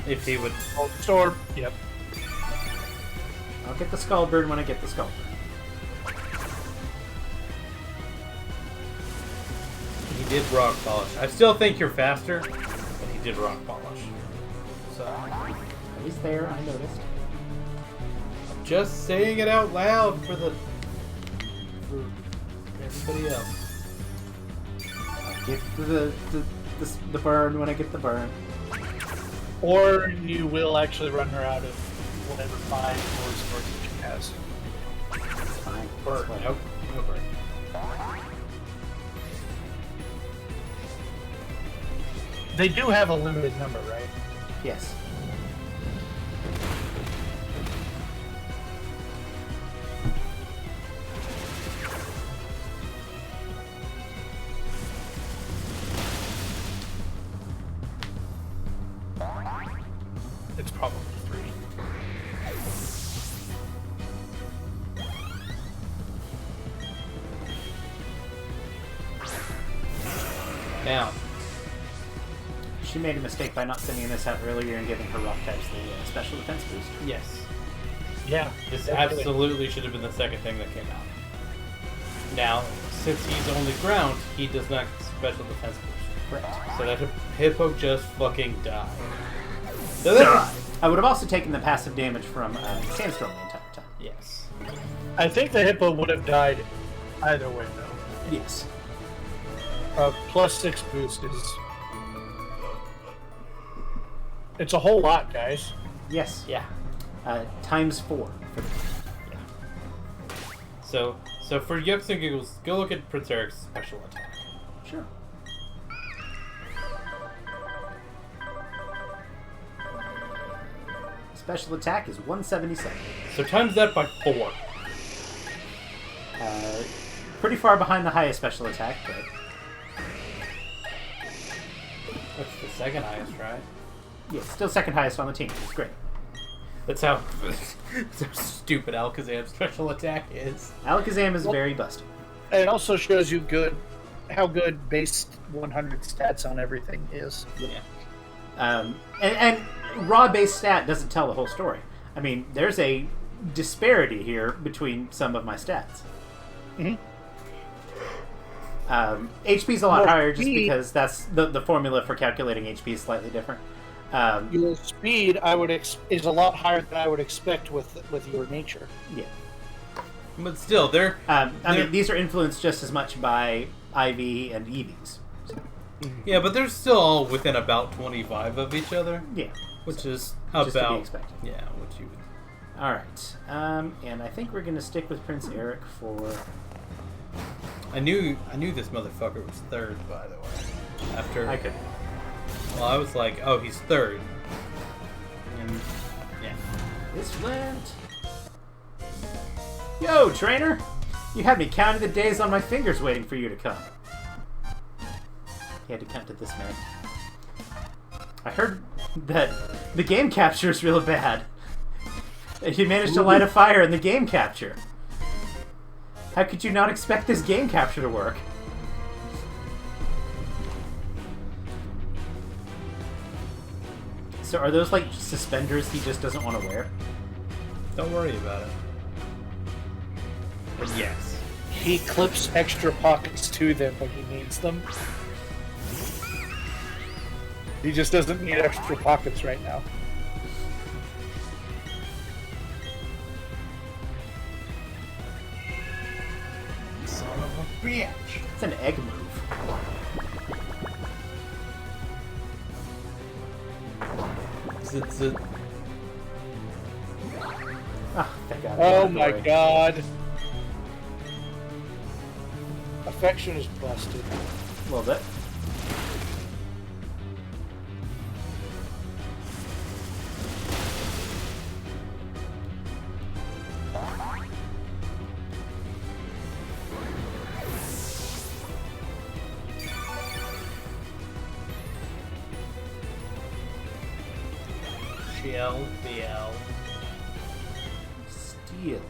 If he would. Oh, Storm. Yep. I'll get the Skull Burn when I get the Skull Burn. He did Rock Polish. I still think you're faster, but he did Rock Polish. So, He's there, I noticed. just saying it out loud for everybody else. I'll get the burn when I get the burn. Or you will actually run her out of whatever 5 or sports that she has. It's fine. Burn. It's fine. Nope. No burn. They do have a limited number, right? Yes. Probably 3. Now, She made a mistake by not sending this out earlier and giving her rock types the special defense boost. yes. Yeah. This definitely. absolutely should have been the second thing that came out. Now, since he's only ground, he does not get special defense boost. Correct. So that Hippo just fucking died. So that- I would have also taken the passive damage from Sandstorm the entire time. Yes. I think the hippo would have died either way, though. Yes. +6 boost is... It's a whole lot, guys. Yes. Yeah. Times 4 for the So for yucks and giggles, go look at Prince Eric's special attack. Sure. Special attack is 177. So times that by 4. Pretty far behind the highest special attack, but That's the second highest, right? yeah, still second highest on the team. It's great. That's how stupid Alakazam's special attack is. Alakazam is very busted. And it also shows you how good base 100 stats on everything is. Yeah. And raw base stat doesn't tell the whole story. I mean, there's a disparity here between some of my stats. Mm-hmm. HP's a lot Well, higher just speed- because that's the formula for calculating HP is slightly different. Your speed is a lot higher than I would expect with your nature. Yeah. But still, they're I mean, these are influenced just as much by IV and EVs. yeah, but they're still all within about 25 of each other, Yeah. which is Just to be about expected. yeah, what you would. All right. And I think we're going to stick with Prince Eric for... I knew this motherfucker was third, by the way. After I could. well, I was like, oh, he's third, and yeah. This went... Yo, trainer! You had me counting the days on my fingers waiting for you to come. He had to count to this man. I heard that the game capture is real bad. And you managed to light a fire in the game capture. How could you not expect this game capture to work? So are those like suspenders he just doesn't want to wear? Don't worry about it. But yes. He clips extra pockets to them when he needs them. He just doesn't need extra pockets right now. Son of a bitch. It's an egg move. Oh, thank God. Oh my god. Affection is busted. A little bit. BL. Steelix,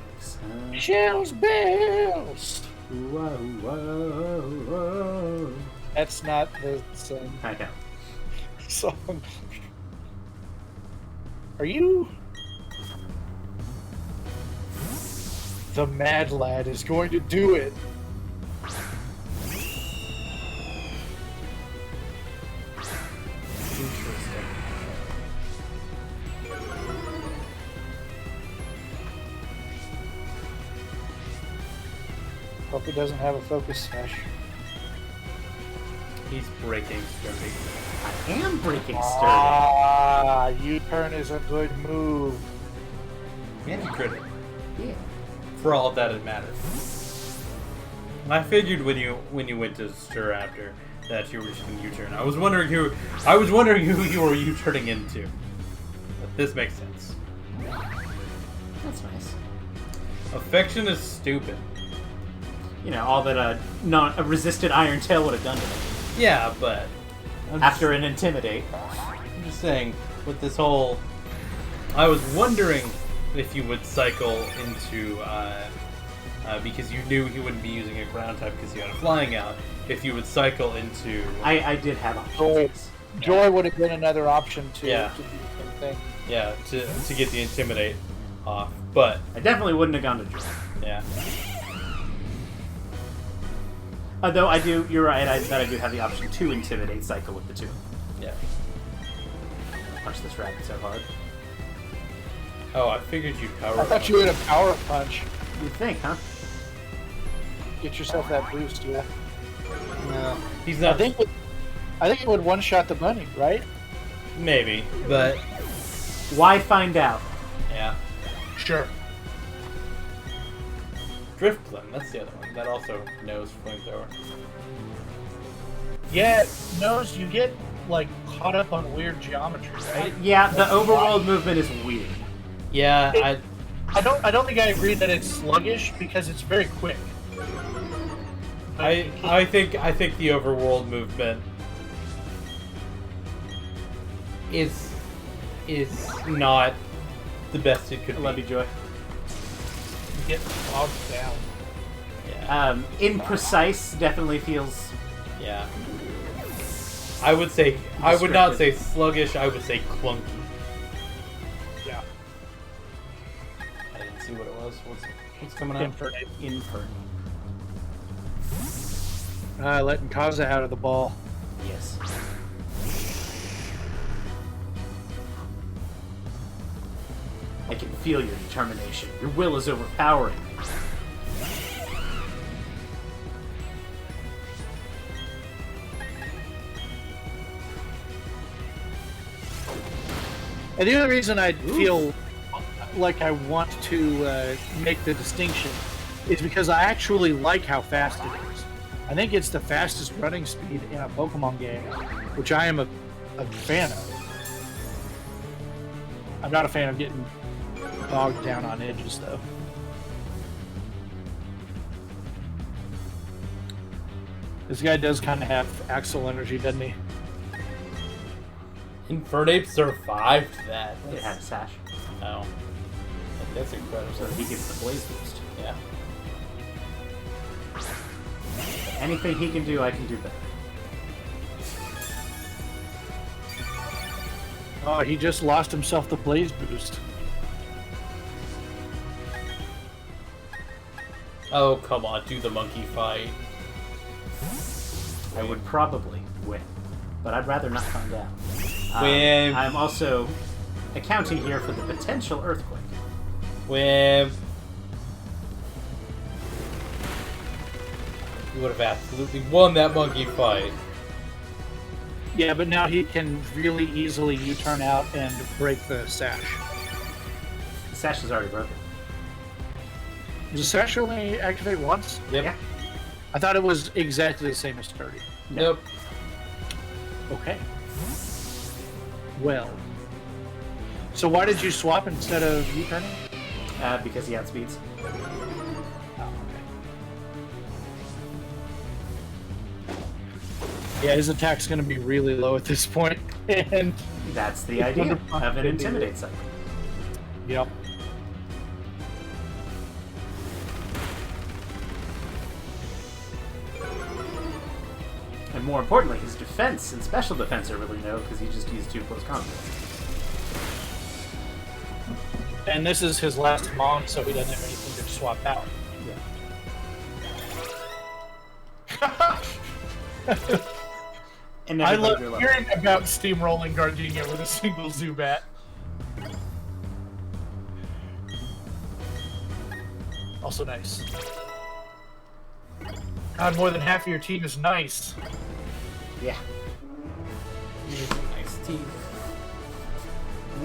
huh? Shells bells! Whoa, whoa, whoa. That's not the same I know. song. Are you? The Mad Lad is going to do it. Interesting. Hope he doesn't have a focus smash. He's breaking sturdy. I am breaking sturdy. Ah, U-turn is a good move. And he crit it. Yeah. For all that it matters. I figured when you went to Stir after that you were just gonna U-turn. I was wondering who you were U-turning into. But this makes sense. That's nice. Affection is stupid. You know, all that a resisted Iron Tail would have done to him. Yeah, but I'm After an Intimidate. just saying with this whole I was wondering if you would cycle into, because you knew he wouldn't be using a ground type because he had a flying out, if you would cycle into... I did have options. Joy would have been another option to do Yeah. the same thing. Yeah, to get the Intimidate off, but... I definitely wouldn't have gone to Joy. Yeah. Although you're right, that I do have the option to Intimidate cycle with the 2. Yeah. Punch this rabbit so hard. Oh, I figured you'd power I thought you had a power punch. You'd think, huh? Get yourself that boost, yeah. No. He's not... I think it would one-shot the bunny, right? Maybe, but... Why find out? Yeah. Sure. Driftblim, that's the other one. That also knows flamethrower. Yeah, knows you get like caught up on weird geometry, right? Yeah, the overworld movement is weird. Yeah, I don't think I agree that it's sluggish because it's very quick. I think the overworld movement is not the best it could I be. love you, Joy. Get bogged down. Yeah. Imprecise definitely feels... Yeah. I would not say sluggish, I would say clunky. Yeah. I didn't see what it was. What's coming up? Inferno. Letting Kaza out of the ball. Yes. I can feel your determination. Your will is overpowering. And the only reason I feel like I want to make the distinction is because I actually like how fast it is. I think it's the fastest running speed in a Pokemon game, which I am a fan of. I'm not a fan of getting bogged down on edges, though. This guy does kind of have Axel energy, doesn't he? Infernape survived that. It had a sash. Oh. That's incredible. So he gets the blaze boost. Yeah. Anything he can do, I can do better. Oh, he just lost himself the blaze boost. Oh, come on, do the monkey fight. I would probably win, but I'd rather not find out. Win. I'm also accounting here for the potential earthquake. Win. You would have absolutely won that monkey fight. Yeah, but now he can really easily U-turn out and break the sash. The sash is already broken. Does the sash only activate once? Yep. Yeah. I thought it was exactly the same as Sturdy. Nope. Okay. Well. So why did you swap instead of U-turning? Because he outspeeds. Oh, okay. Yeah, his attack's going to be really low at this point, and That's the idea of an Intimidate cycle. yep. And more importantly, his defense and special defense are really low because he just used 2 close combat. And this is his last mom, so he doesn't have anything to swap out. Yeah. And I everybody love drew low. hearing about steamrolling Gardenia with a single Zubat. Also nice. God, more than half of your team is nice. Yeah. Nice teeth.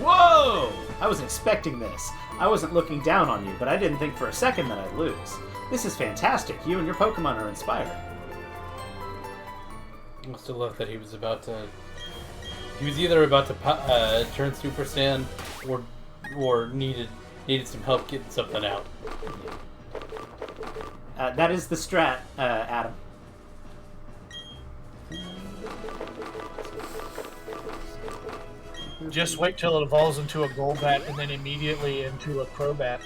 Whoa! I wasn't expecting this. I wasn't looking down on you, but I didn't think for a second that I'd lose. This is fantastic. You and your Pokemon are inspiring. I must have loved that he was about to... He was either about to turn Super Saiyan or needed some help getting something out. That is the strat, Adam. Just wait till it evolves into a Golbat and then immediately into a Crobat.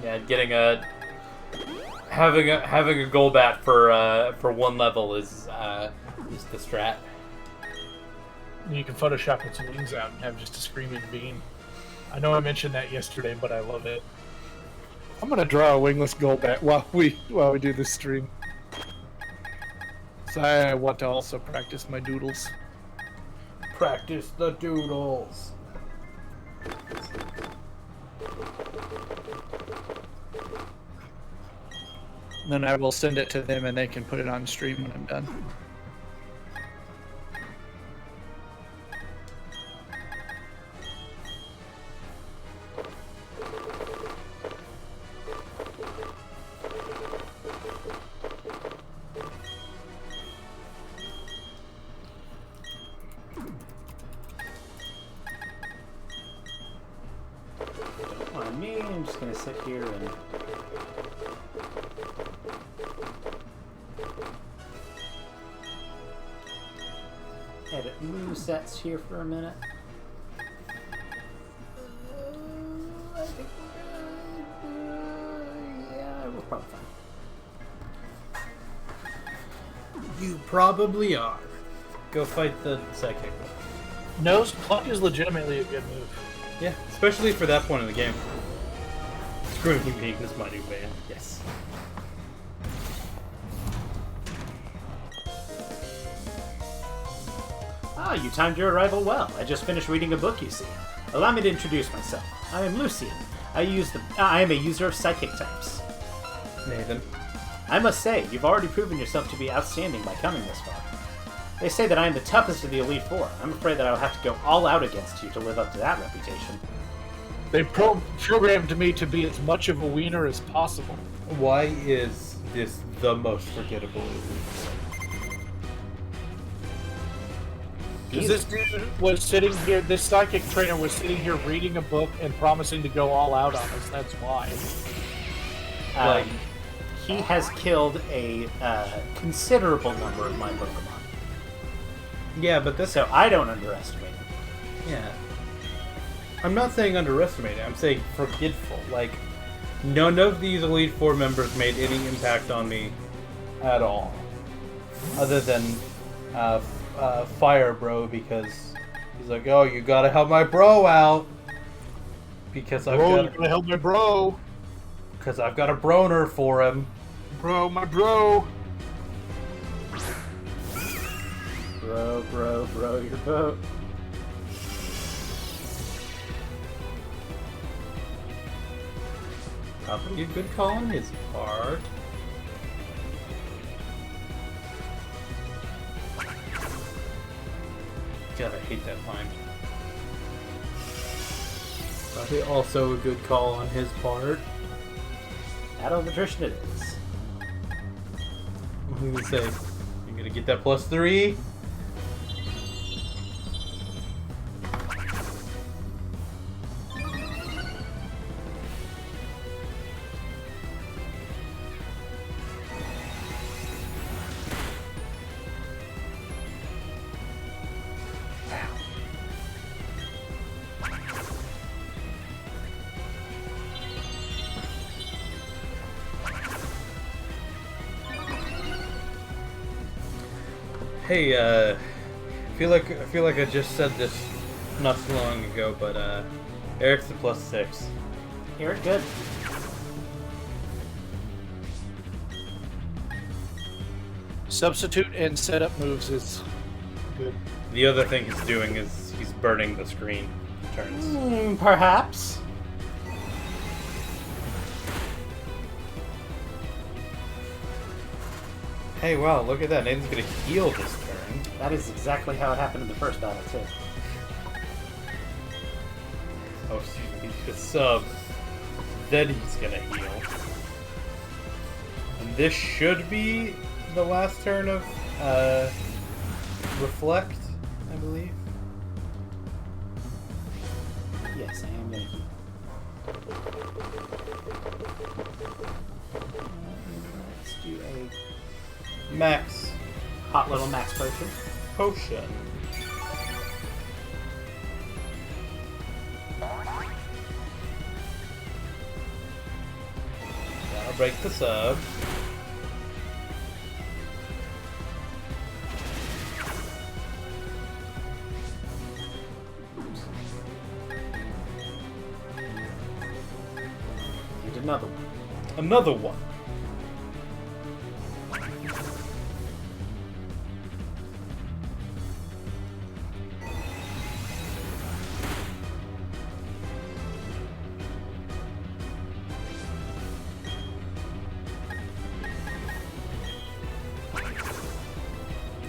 Yeah, having a Golbat for one level is the strat. You can Photoshop its wings out and have just a screaming bean. I know I mentioned that yesterday, but I love it. I'm gonna draw a wingless Golbat while we do this stream. So I want to also practice my doodles. Practice the doodles. Then I will send it to them and they can put it on stream when I'm done. On me, I'm just gonna sit here and edit movesets here for a minute. I think yeah, we're probably fine. You probably are. Go fight the psychic. Nose Pluck is legitimately a good move. Yeah, especially for that point in the game. Screaming Bean is my new band. Yes. Ah, you timed your arrival well. I just finished reading a book, you see. Allow me to introduce myself. I am Lucian. I am a user of psychic types. Nathan. I must say, you've already proven yourself to be outstanding by coming this far. They say that I am the toughest of the Elite Four. I'm afraid that I will have to go all out against you to live up to that reputation. They programmed me to be as much of a wiener as possible. Why is this the most forgettable Because this dude was sitting here, this psychic trainer was sitting here reading a book and promising to go all out on us. That's why. He has killed a considerable number of my Pokemon. Yeah, but this. So I don't underestimate him. Yeah. I'm not saying underestimate it. I'm saying forgetful. Like, none of these Elite Four members made any impact on me at all, other than Fire Bro, because he's like, "Oh, you gotta help my bro out," because you gotta help my bro. Because I've got a broner for him. Bro, my bro. Bro, your boat. Probably a good call on his part. God, I hate that line. Probably also a good call on his part. Battle of attrition it is. What do you say? You're gonna get that +3? Hey, I feel like I just said this not so long ago, but Eric's a +6. Eric, good. Substitute and setup moves is good. The other thing he's doing is he's burning the screen turns. Perhaps. Hey, wow, look at that. Nathan's gonna heal this turn. That is exactly how it happened in the first battle, too. Oh, so he's gonna sub. Then he's gonna heal. And this should be the last turn of Reflect, I believe. Yes, I am going to heal. Let's do a Max hot little max potion. potion. That'll break the sub. And another one. Another one.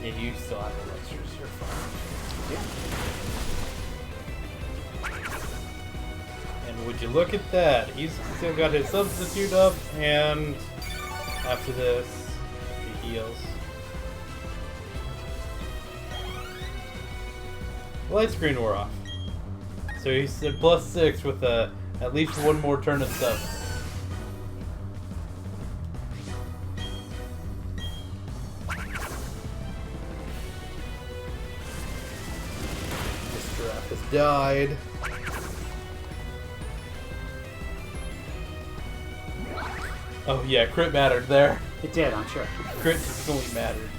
Yeah, you still have elixirs. You're fine. Yeah. And would you look at that? He's still got his substitute up, and after this, he heals. Light screen wore off. So he's at +6 with at least one more turn of stuff. This giraffe has died. Oh yeah, crit mattered there. It did, I'm sure. Crit definitely mattered.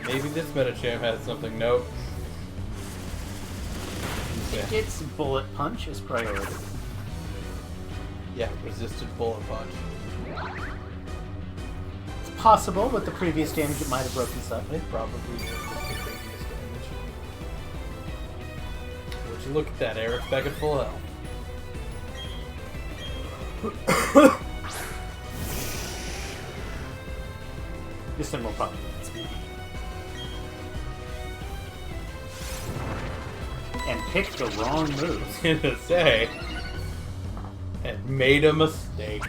Maybe this Metacham has something. Nope. It gets bullet punch as priority. Yeah, resisted bullet punch. It's possible with the previous damage it might have broken sub. It probably was with the previous damage. Would you look at that, Eric's back at full health. This one will probably let me and picked the wrong move. I was gonna say, and made a mistake.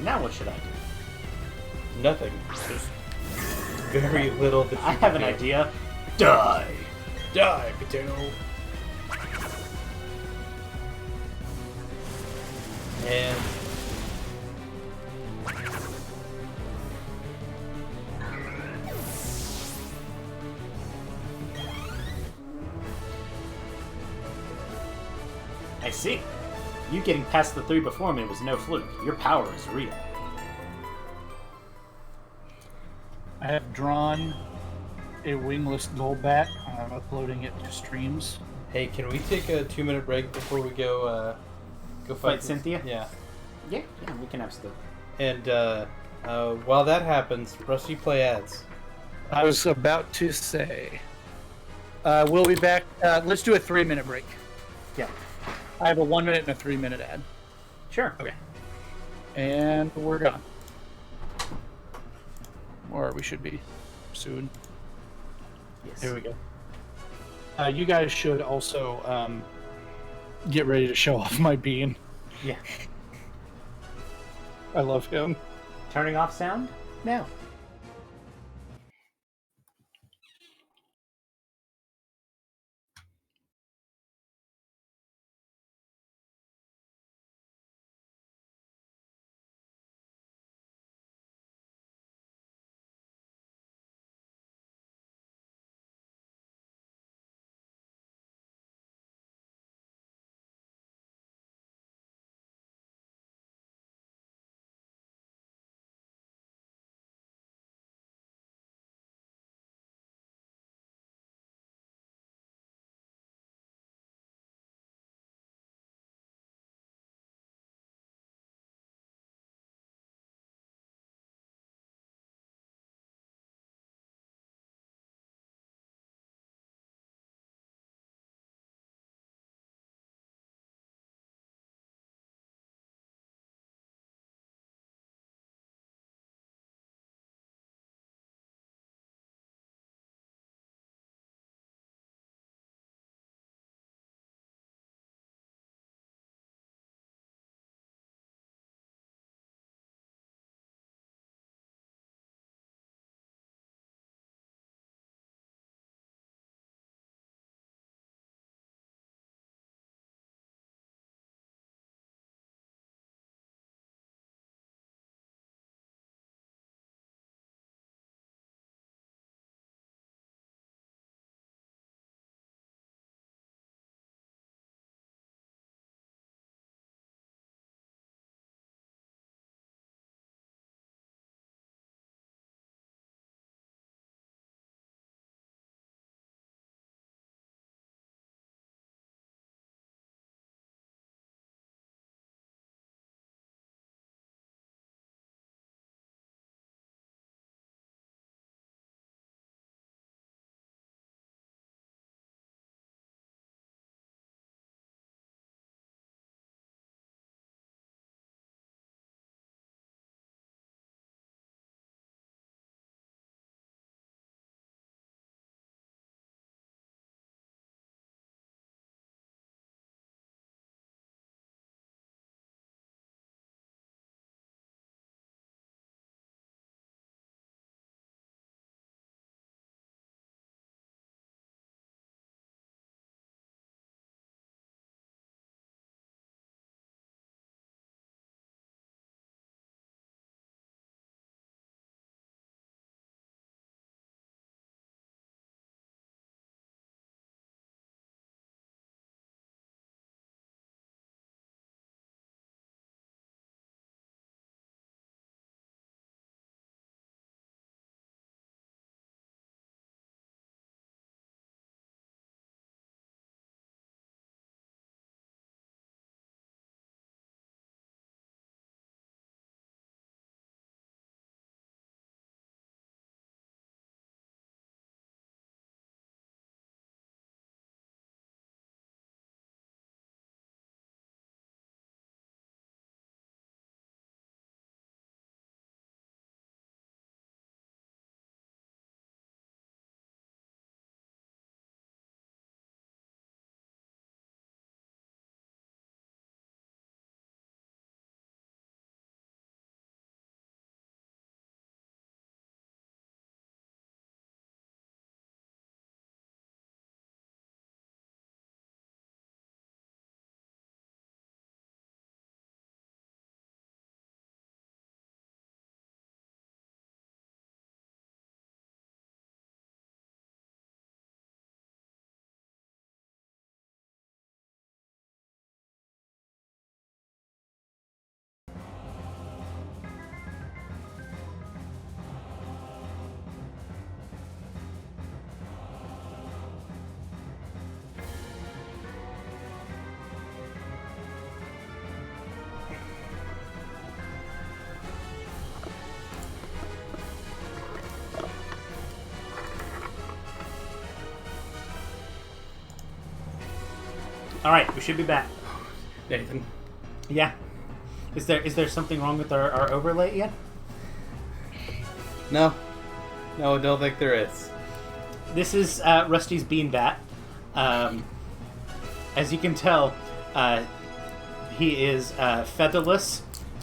Now what should I do? Nothing. There's very little that you I have can an do. idea. Die! Die, potato. And I see. You getting past the 3 before me was no fluke. Your power is real. I have drawn a wingless goldback. I'm uploading it to streams. hey, can we take a 2-minute break before we go Fight this? Cynthia? Yeah. Yeah, we can absolutely. And while that happens, Rusty, play ads. I was about to say. We'll be back. Let's do a 3-minute break. Yeah. I have a 1 minute and a 3-minute ad. Sure. Okay. And we're gone. Or we should be soon. Yes. Here we go. You guys should also get ready to show off my bean. Yeah. I love him. Turning off sound? Now. All right, we should be back. Nathan. Yeah. Is there something wrong with our overlay yet? No. No, I don't think there is. This is Rusty's bean bat. As you can tell, he is featherless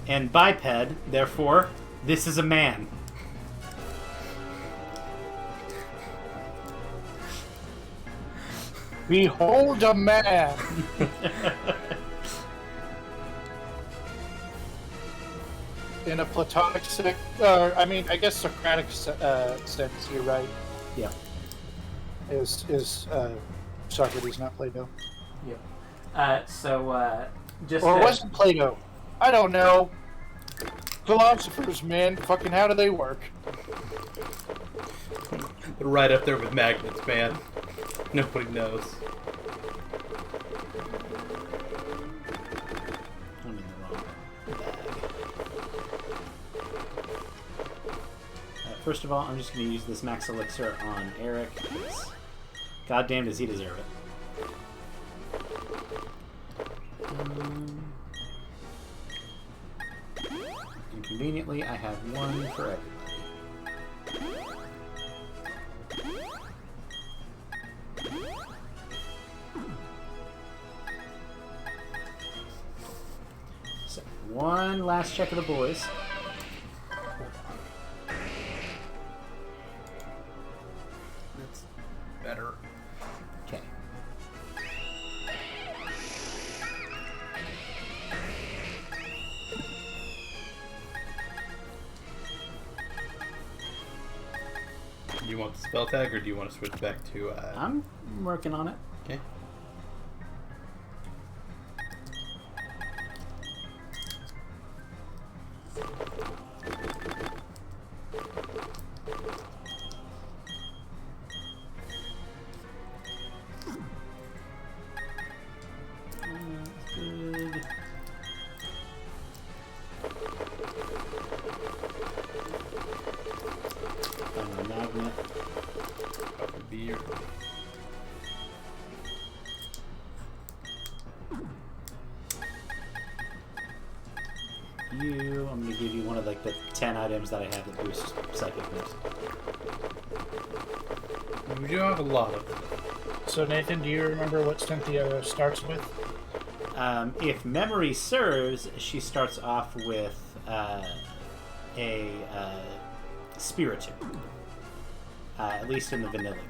and biped. Therefore, this is a man. Behold a man. In a platonic sense, I guess Socratic sense, you're right. Yeah. Is Socrates not Plato? Yeah. Just Or was it Plato? I don't know. Philosophers, man, fucking how do they work? They're right up there with magnets, man. Nobody knows. I'm in the wrong bag. First of all, I'm just going to use this max elixir on Eric. Goddamn, does he deserve it? And conveniently, I have one for everybody. So, one last check of the boys. That's better. Okay. Do you want the spell tag, or do you want to switch back to... I'm working on it. Okay. Good. Find a magnet. That would be your... You, I'm going to give you one of like the 10 items that I have that boost psychic moves. We do have a lot of them. So Nathan, do you remember what Cynthia starts with? If memory serves, she starts off with a Spirited. At least in the vanilla game.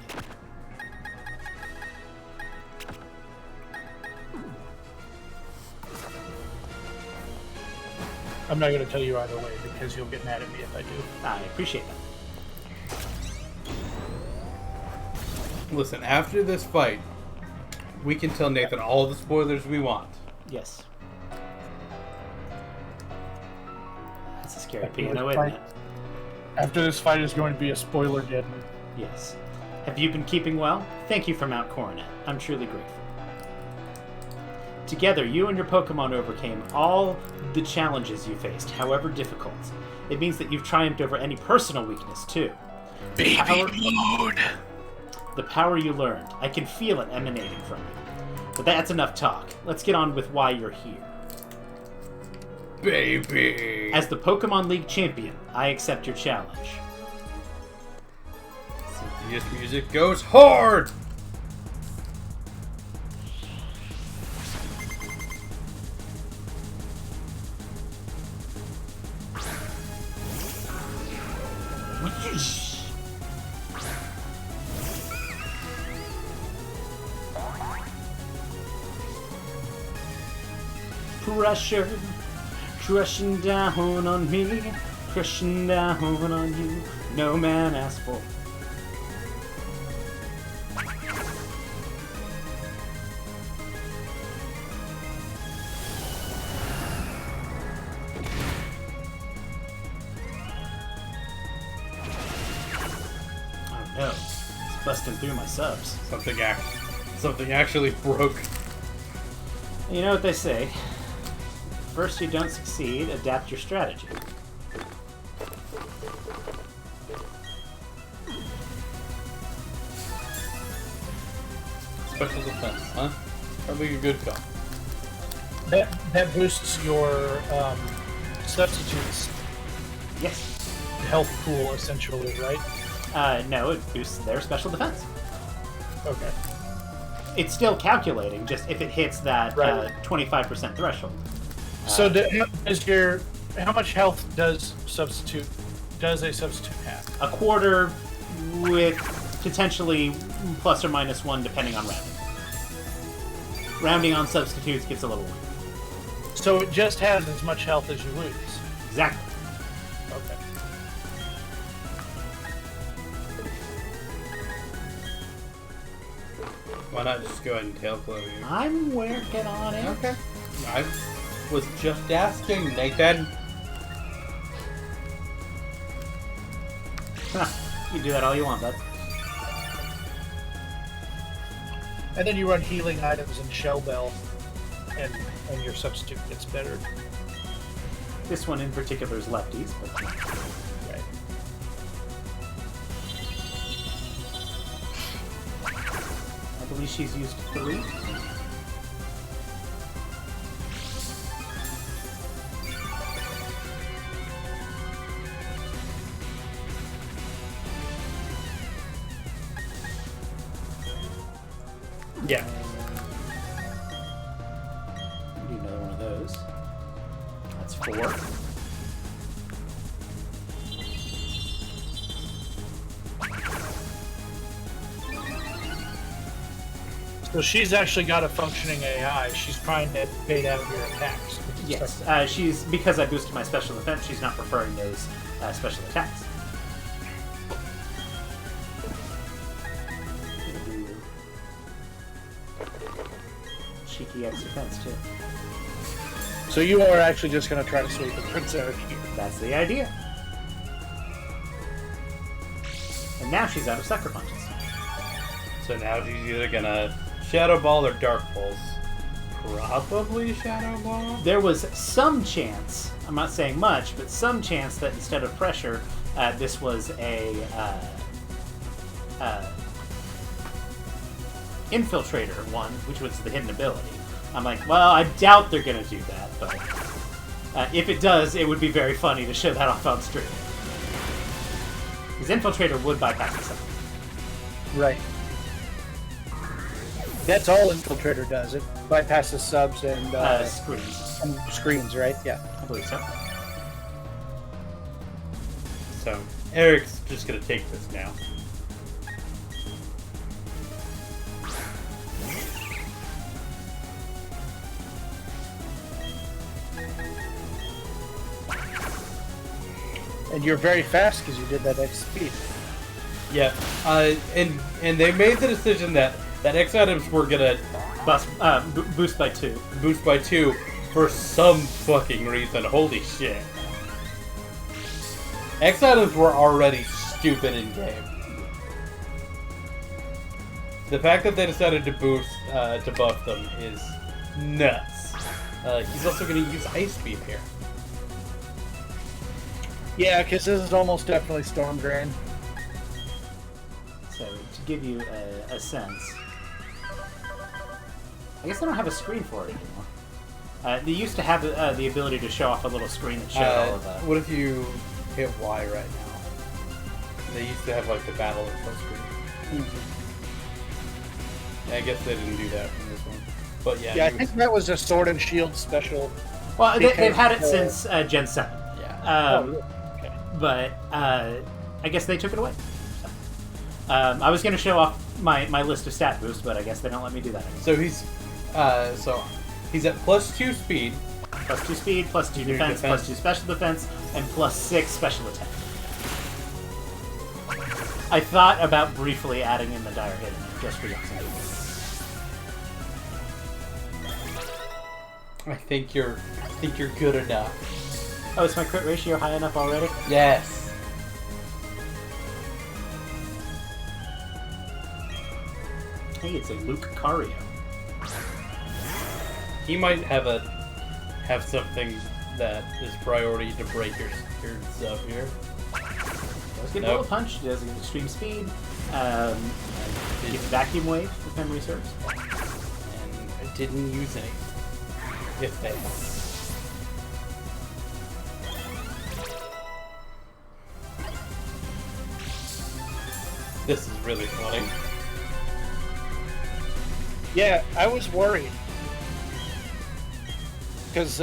I'm not going to tell you either way because you'll get mad at me if I do. I appreciate that. Listen, after this fight, we can tell Nathan all the spoilers we want. Yes. That's a scary After piano, this isn't fight- it? After this fight is going to be a spoiler den. Yes. Have you been keeping well? Thank you for Mount Coronet. I'm truly grateful. Together, you and your Pokemon overcame all the challenges you faced, however difficult. It means that you've triumphed over any personal weakness, too. Baby mode. The power you learned. I can feel it emanating from you. But that's enough talk. Let's get on with why you're here. Baby! As the Pokemon League champion, I accept your challenge. Cynthia's music goes hard! Pressure, crushing down on me, crushing down on you. No man asked for. Oh no, it's busting through my subs. Something actually broke. You know what they say. First you don't succeed, adapt your strategy. Special defense, huh? Probably a good call. That boosts your substitutes Yes. health pool essentially, right? No, it boosts their special defense. Okay. It's still calculating, just if it hits that Right. 25% threshold. So how much health does a substitute have? A quarter with potentially plus or minus 1 depending on rounding. Rounding on substitutes gets a little weird. So it just has as much health as you lose. Exactly. Okay. Why not just go ahead and tailcloak you? I'm working on it. Okay. I was just asking, Nathan. You do that all you want, bud. And then you run healing items and Shell Bell, and your substitute gets better. This one in particular is lefties, but Right. I believe she's used 3. Yeah. Do another one of those. That's 4. So she's actually got a functioning AI. She's trying to bait out your attacks. Yes, she's because I boosted my special defense. She's not preferring those special attacks. Cheeky X defense too. So you are actually just going to try to sweep the Prince out here. That's the idea. And now she's out of sucker punches. So now she's either gonna Shadow Ball or Dark Pulse. Probably Shadow Ball. There was some chance, I'm not saying much, but some chance that instead of pressure, this was a infiltrator one, which was the hidden ability. I'm like, well, I doubt they're going to do that, but if it does, it would be very funny to show that off on stream. Because infiltrator would bypass itself. Right. That's all Infiltrator does. It bypasses subs and Screens. and screens, right? Yeah. I believe so. So Eric's just gonna take this now. And you're very fast because you did that X speed. Yeah. And they made the decision that X items were gonna Boost by 2. boost by 2 for some fucking reason. Holy shit. X items were already stupid in game. The fact that they decided to boost, to buff them is nuts. He's also going to use Ice Beam here. Yeah, because this is almost definitely Storm Drain. So, to give you a sense, I guess I don't have a screen for it anymore. They used to have the ability to show off a little screen that showed all of that. What if you hit Y right now? They used to have like the battle info screen. Mm-hmm. I guess they didn't do that in this one. But yeah, Yeah, I think that was a Sword and Shield special. Well, they've had it because, since Gen 7. Yeah. Okay. But I guess they took it away. So, I was going to show off my list of stat boosts, but I guess they don't let me do that anymore. So he's at +2 speed. Plus 2 speed, plus 2 defense, plus 2 special defense, and plus 6 special attack. I thought about briefly adding in the dire hit in there just for Youngson. I think you're good enough. Oh, is my crit ratio high enough already? Yes. Hey, it's a Luke Cario. He might have something that is priority to break your sub here. Does get a Nope. bullet punch, does get extreme speed, and gets vacuum wave, if memory serves. And I didn't use any. If they. This is really funny. Yeah, I was worried. Because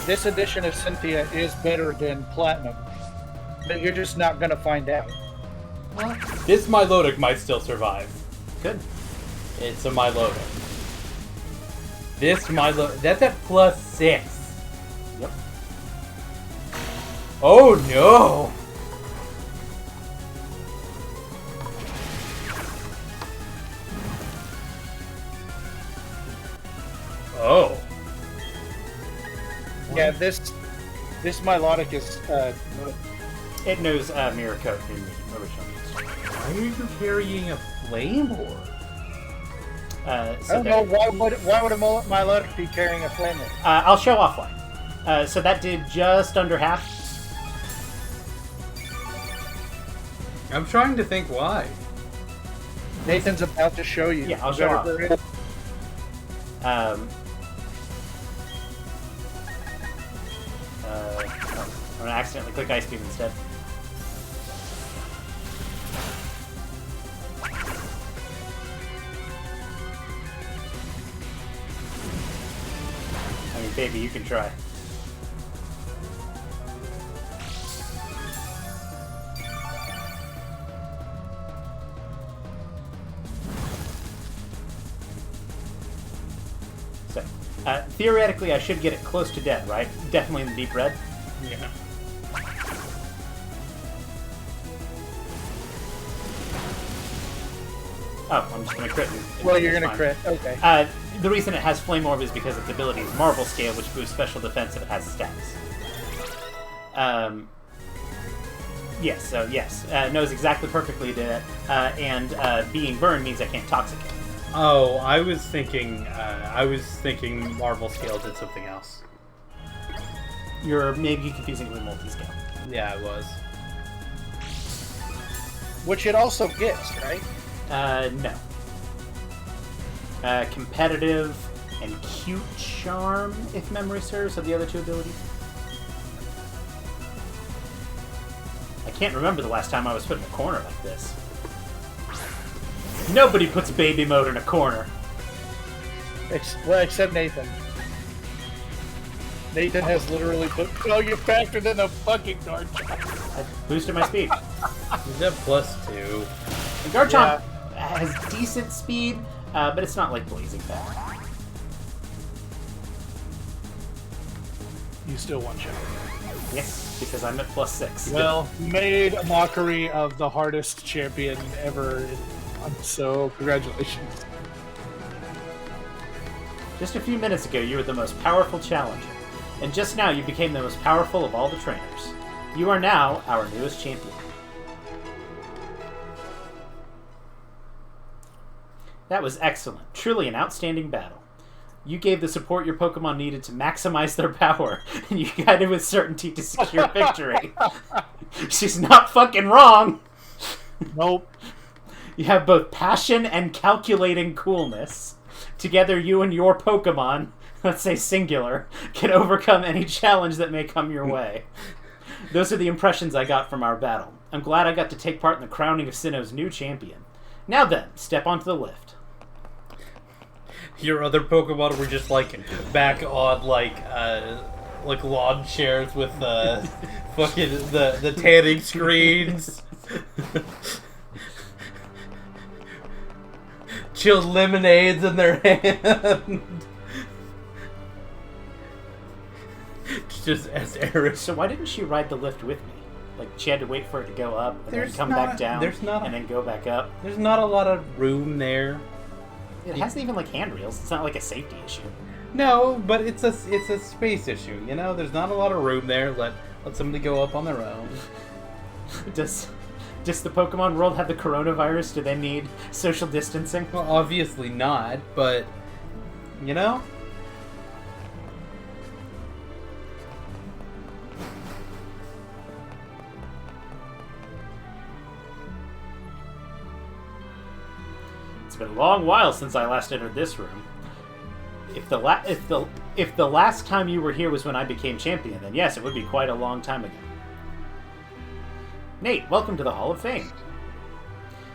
this edition of Cynthia is better than Platinum. But you're just not going to find out. Well, this Milotic might still survive. Good. It's a Milotic. This Milotic... That's at +6. Yep. Oh no! Oh. Yeah, this Milotic is It knows Mirror Coat in the original game. Why are you carrying a flame orb? I don't know why would a Milotic be carrying a flame orb? I'll show offline. So that did just under half. I'm trying to think why. Nathan's about to show you. Yeah, I'll show off. I'm gonna accidentally click Ice Beam instead. I mean, baby, you can try. So, theoretically, I should get it close to dead, right? Definitely in the deep red. Yeah. Oh, I'm just gonna crit. Well, you're gonna crit. Okay. The reason it has Flame Orb is because its ability is Marvel Scale, which boosts special defense if it has stats. Yes, so yes. Knows exactly perfectly that, and being burned means I can't Toxicate. Oh, I was thinking Marvel Scale did something else. You're maybe confusing it with multi-scale. Yeah, it was. Which it also gets, right? No. Competitive and Cute Charm, if memory serves, are the other two abilities. I can't remember the last time I was put in a corner like this. Nobody puts baby mode in a corner. Well, except Nathan. Nathan has literally put. Oh, you're faster than a fucking Garchomp. I boosted my speed. Is that +2? And Garchomp has decent speed, but it's not like blazing fast. You still one shot. Yes, because I'm at +6. Well, you made a mockery of the hardest champion ever. So, congratulations. Just a few minutes ago, you were the most powerful challenger. And just now, you became the most powerful of all the trainers. You are now our newest champion. That was excellent. Truly an outstanding battle. You gave the support your Pokemon needed to maximize their power, and you guided with certainty to secure victory. She's not fucking wrong! Nope. You have both passion and calculating coolness. Together, you and your Pokemon, let's say singular, can overcome any challenge that may come your way. Those are the impressions I got from our battle. I'm glad I got to take part in the crowning of Sinnoh's new champion. Now then, step onto the lift. Your other Pokemon were just like back on like lawn chairs with fucking the tanning screens. Chilled lemonades in their hand. Just as Eric. So why didn't she ride the lift with me? Like, she had to wait for it to go up, and then come back down, and then go back up. There's not a lot of room there. It hasn't even, like, handrails. It's not like a safety issue. No, but it's a space issue, you know? There's not a lot of room there. Let somebody go up on their own. Does the Pokemon world have the coronavirus? Do they need social distancing? Well, obviously not, but, you know? been a long while since I last entered this room. If the last time you were here was when I became champion, then yes, it would be quite a long time ago. Nate, welcome to the Hall of Fame.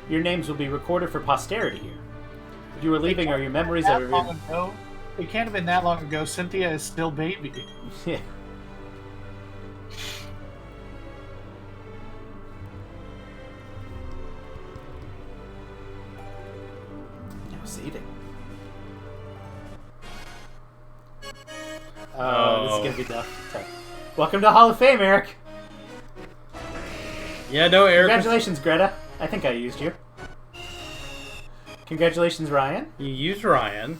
Your names will be recorded for posterity here. If you were leaving, are your memories of... It can't have been that long ago. Cynthia is still baby. Yeah. No seating. Oh, this is gonna be tough. Sorry. Welcome to Hall of Fame, Eric. Yeah, no, Eric. Congratulations, Greta. I think I used you. Congratulations, Ryan. You used Ryan.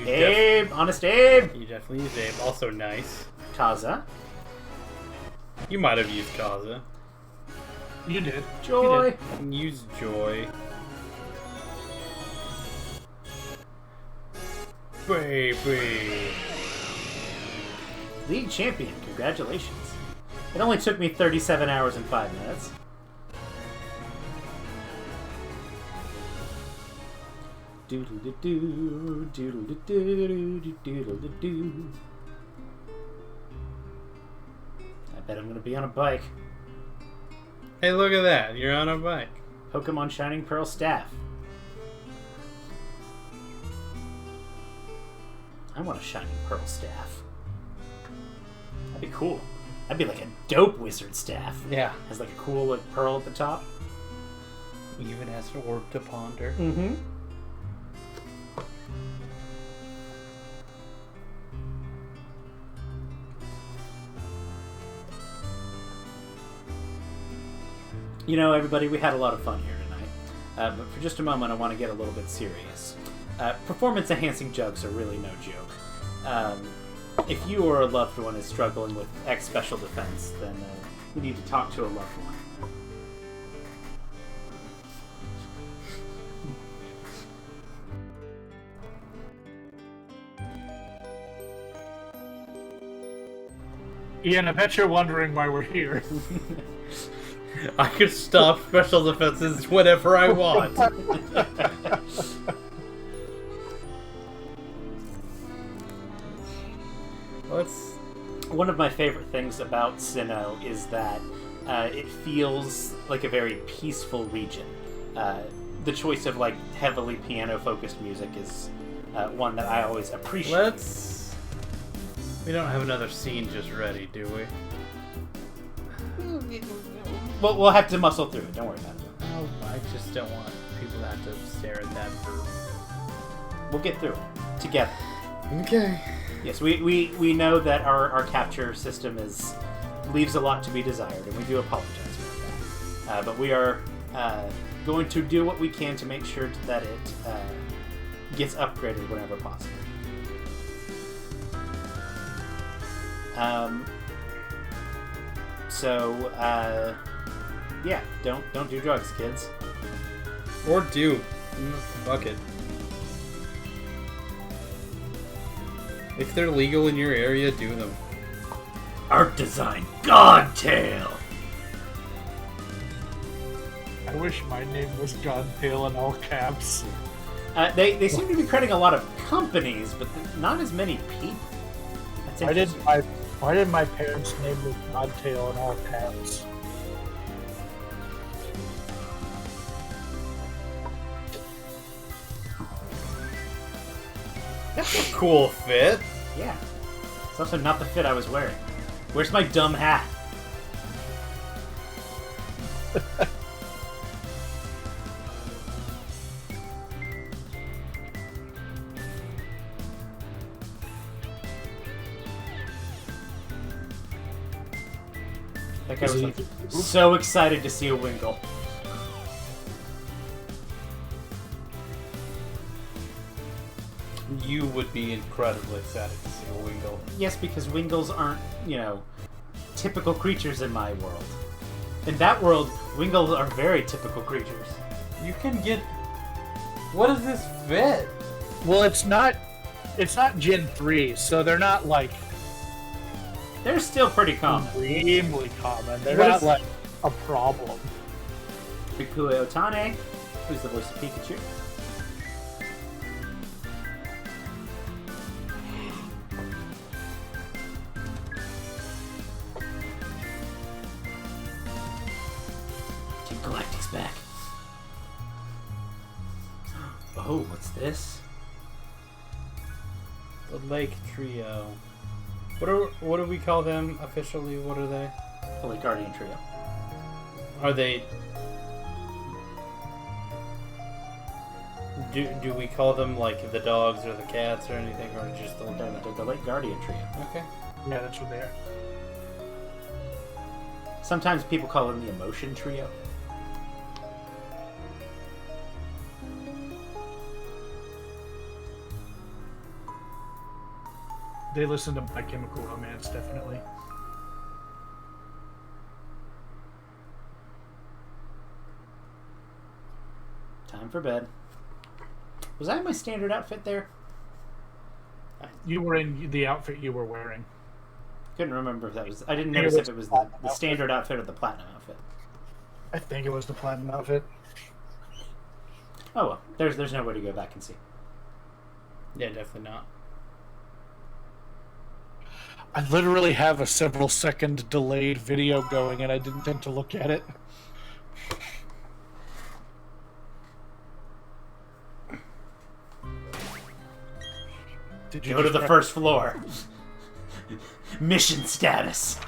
Abe, Honest Abe. You definitely used Abe. Also nice. Kaza. You might have used Kaza. You did. Joy. You did. And use Joy. Baby. League champion. Congratulations. It only took me 37 hours and 5 minutes. Doodle-doo, doodle-doo, doodle-doo. I bet I'm gonna be on a bike. Hey, look at that. You're on a bike. Pokemon Shining Pearl Staff. I want a Shining Pearl Staff. That'd be cool. That'd be like a dope wizard staff. Yeah. Has like a cool like pearl at the top. Even has an orb to ponder. Mm-hmm. You know, everybody, we had a lot of fun here tonight. But for just a moment, I want to get a little bit serious. Performance-enhancing jugs are really no joke. If you or a loved one is struggling with X special defense, then you need to talk to a loved one. Ian, I bet you're wondering why we're here. I can stop special defenses whenever I want. One of my favorite things about Sinnoh is that it feels like a very peaceful region. The choice of like heavily piano-focused music is one that I always appreciate. We don't have another scene just ready, do we? Well, we'll have to muscle through it. Don't worry about it. Oh, I just don't want people to have to stare at that for... We'll get through it together. Okay. Yes, we know that our capture system leaves a lot to be desired, and we do apologize for that. But we are going to do what we can to make sure that it gets upgraded whenever possible. Yeah, don't do drugs, kids. Or do. Fuck it. If they're legal in your area, do them. Art design, Godtail! I wish my name was Godtail in all caps. They seem to be crediting a lot of companies, but not as many people. That's interesting. Why did my parents name me Godtail in all caps? That's a cool fit. Yeah. It's also not the fit I was wearing. Where's my dumb hat? That guy was like, so excited to see a Wingull. You would be incredibly excited to see a Wingull. Yes, because Wingulls aren't, typical creatures in my world. In that world, Wingulls are very typical creatures. You can get... What does this fit? Well, it's not Gen 3, so they're not like... They're still pretty common. Extremely common. They're not like a problem. Rikue Otane. Who's the voice of Pikachu? Team Galactic's back. Oh, what's this? The Lake Trio. What do we call them officially? What are they? The Lake Guardian Trio. Are they? Do we call them like the dogs or the cats or anything, or just The Lake Guardian Trio. Okay. Yeah, that's what they are. Sometimes people call them the Emotion Trio. They listen to My Chemical Romance, definitely. Time for bed. Was I in my standard outfit there? You were in the outfit you were wearing. Couldn't remember if that was... I didn't notice if it was the standard outfit or the platinum outfit. I think it was the platinum outfit. Oh well, there's no way to go back and see. Yeah, definitely not. I literally have a several second delayed video going and I didn't think to look at it. Did you Go to the first floor. Mission status.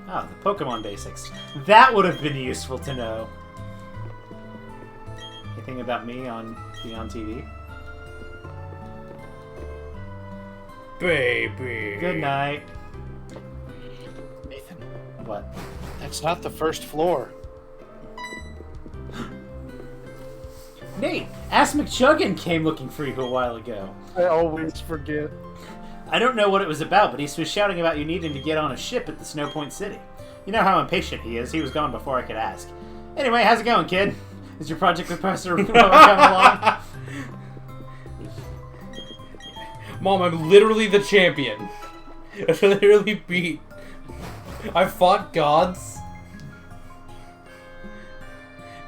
Oh, the Pokemon basics. That would have been useful to know. Anything about me on Beyond TV? Baby. Good night. Nathan, What? that's not the first floor. Nate, Ask McChuggin came looking for you a while ago. I always forget. I don't know what it was about, but he was shouting about you needing to get on a ship at the Snow Point City. You know how impatient he is. He was gone before I could ask. Anyway, how's it going, kid? Is your project with Professor coming along? Mom, I'm literally the champion. I literally beat. I fought gods.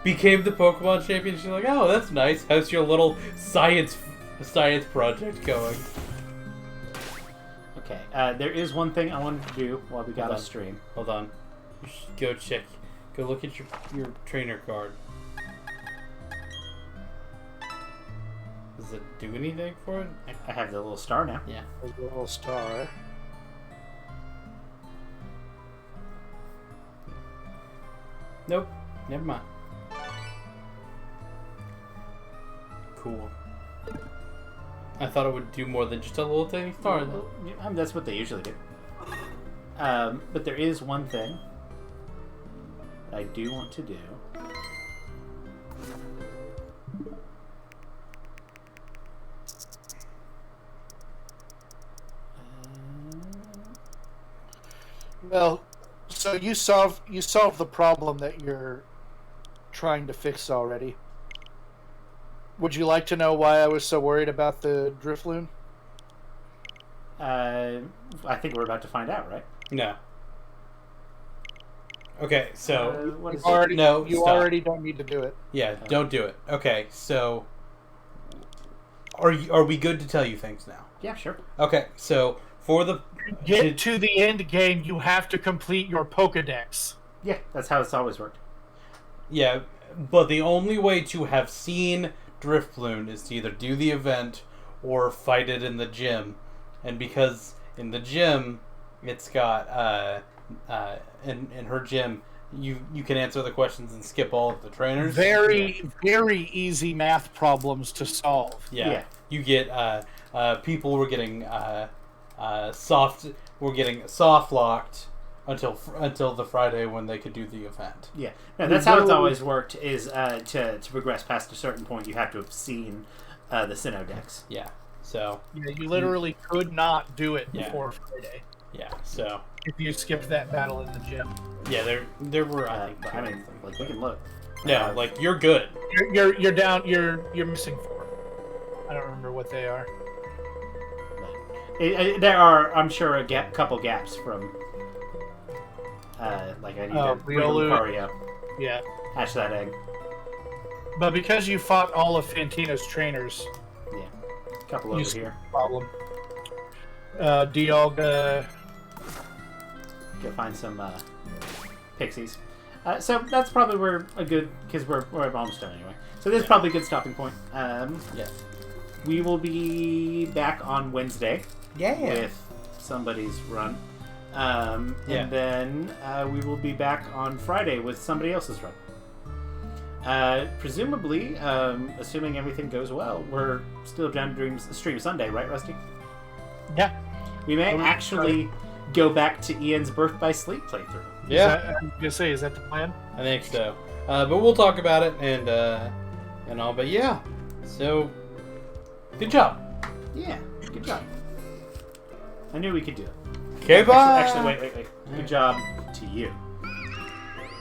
Became the Pokemon champion. She's like, oh, that's nice. How's your little science project going? Okay, there is one thing I wanted to do while we got Hold a on. stream. Hold on. You should go check. Go look at your trainer card. Does it do anything for it? I have the little star now. Yeah. There's a little star. Nope. Never mind. Cool. I thought it would do more than just a little tiny star. Though. That's what they usually do. But there is one thing that I do want to do. Well, so you solved the problem that you're trying to fix already. Would you like to know why I was so worried about the Drifloon? I think we're about to find out, right? No. Okay, so What is You already, No, you stop. already don't need to do it. yeah, don't do it. Okay, so are we good to tell you things now? Yeah, sure. Okay, so for the Get to the end game, you have to complete your Pokedex. Yeah, that's how it's always worked. yeah, but the only way to have seen Drifloon is to either do the event or fight it in the gym, and because in the gym it's got in her gym you can answer the questions and skip all of the trainers. Very easy math problems to solve. Yeah. You get people were getting soft locked until the Friday when they could do the event. Yeah, no, that's how it's always worked. Is to progress past a certain point, you have to have seen the Sinnoh decks. Yeah. So Yeah, you literally could not do it Yeah. before Friday yeah. So if you skipped that battle in the gym. yeah, there were I think But, I mean, like we can look. yeah, like you're good. You're down. You're missing 4. I don't remember what they are. There are, I'm sure, couple gaps from Like I need Oh, to bring Lucario up, Yeah. hatch that egg. But because you fought all of Fantino's trainers, Yeah, couple over You- here. problem. Dialga. Go find some pixies. So that's probably where a good, because we're almost done anyway. So this is probably a good stopping point. Yeah. We will be back on Wednesday Yeah. with somebody's run. Yeah. And then we will be back on Friday with somebody else's run. Presumably, assuming everything goes well, we're still down to stream Sunday, right, Rusty? Yeah. We may actually go back to Ian's Birth by Sleep playthrough. Yeah. I'm gonna say, is that the plan? I think so. But we'll talk about it and all. But yeah. So good job. Yeah, good job. I knew we could do it. Okay, bye. Actually, wait. Good job to you.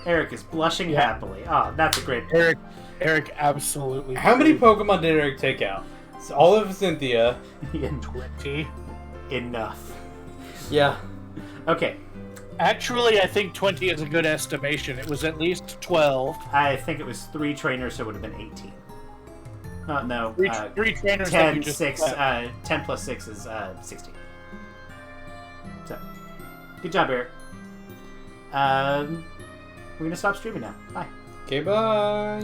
Eric is blushing happily. Oh, that's a great. Eric absolutely. How many Pokemon did Eric take out? It's all of Cynthia. 20. Enough. Yeah. Okay, Actually, I think 20 is a good estimation. It was at least 12. I think it was 3 trainers, so it would have been 18. No, Three trainers that 10, you just 6, 10 plus 6 is 16. So, good job, Eric. We're going to stop streaming now. Bye. Okay, bye.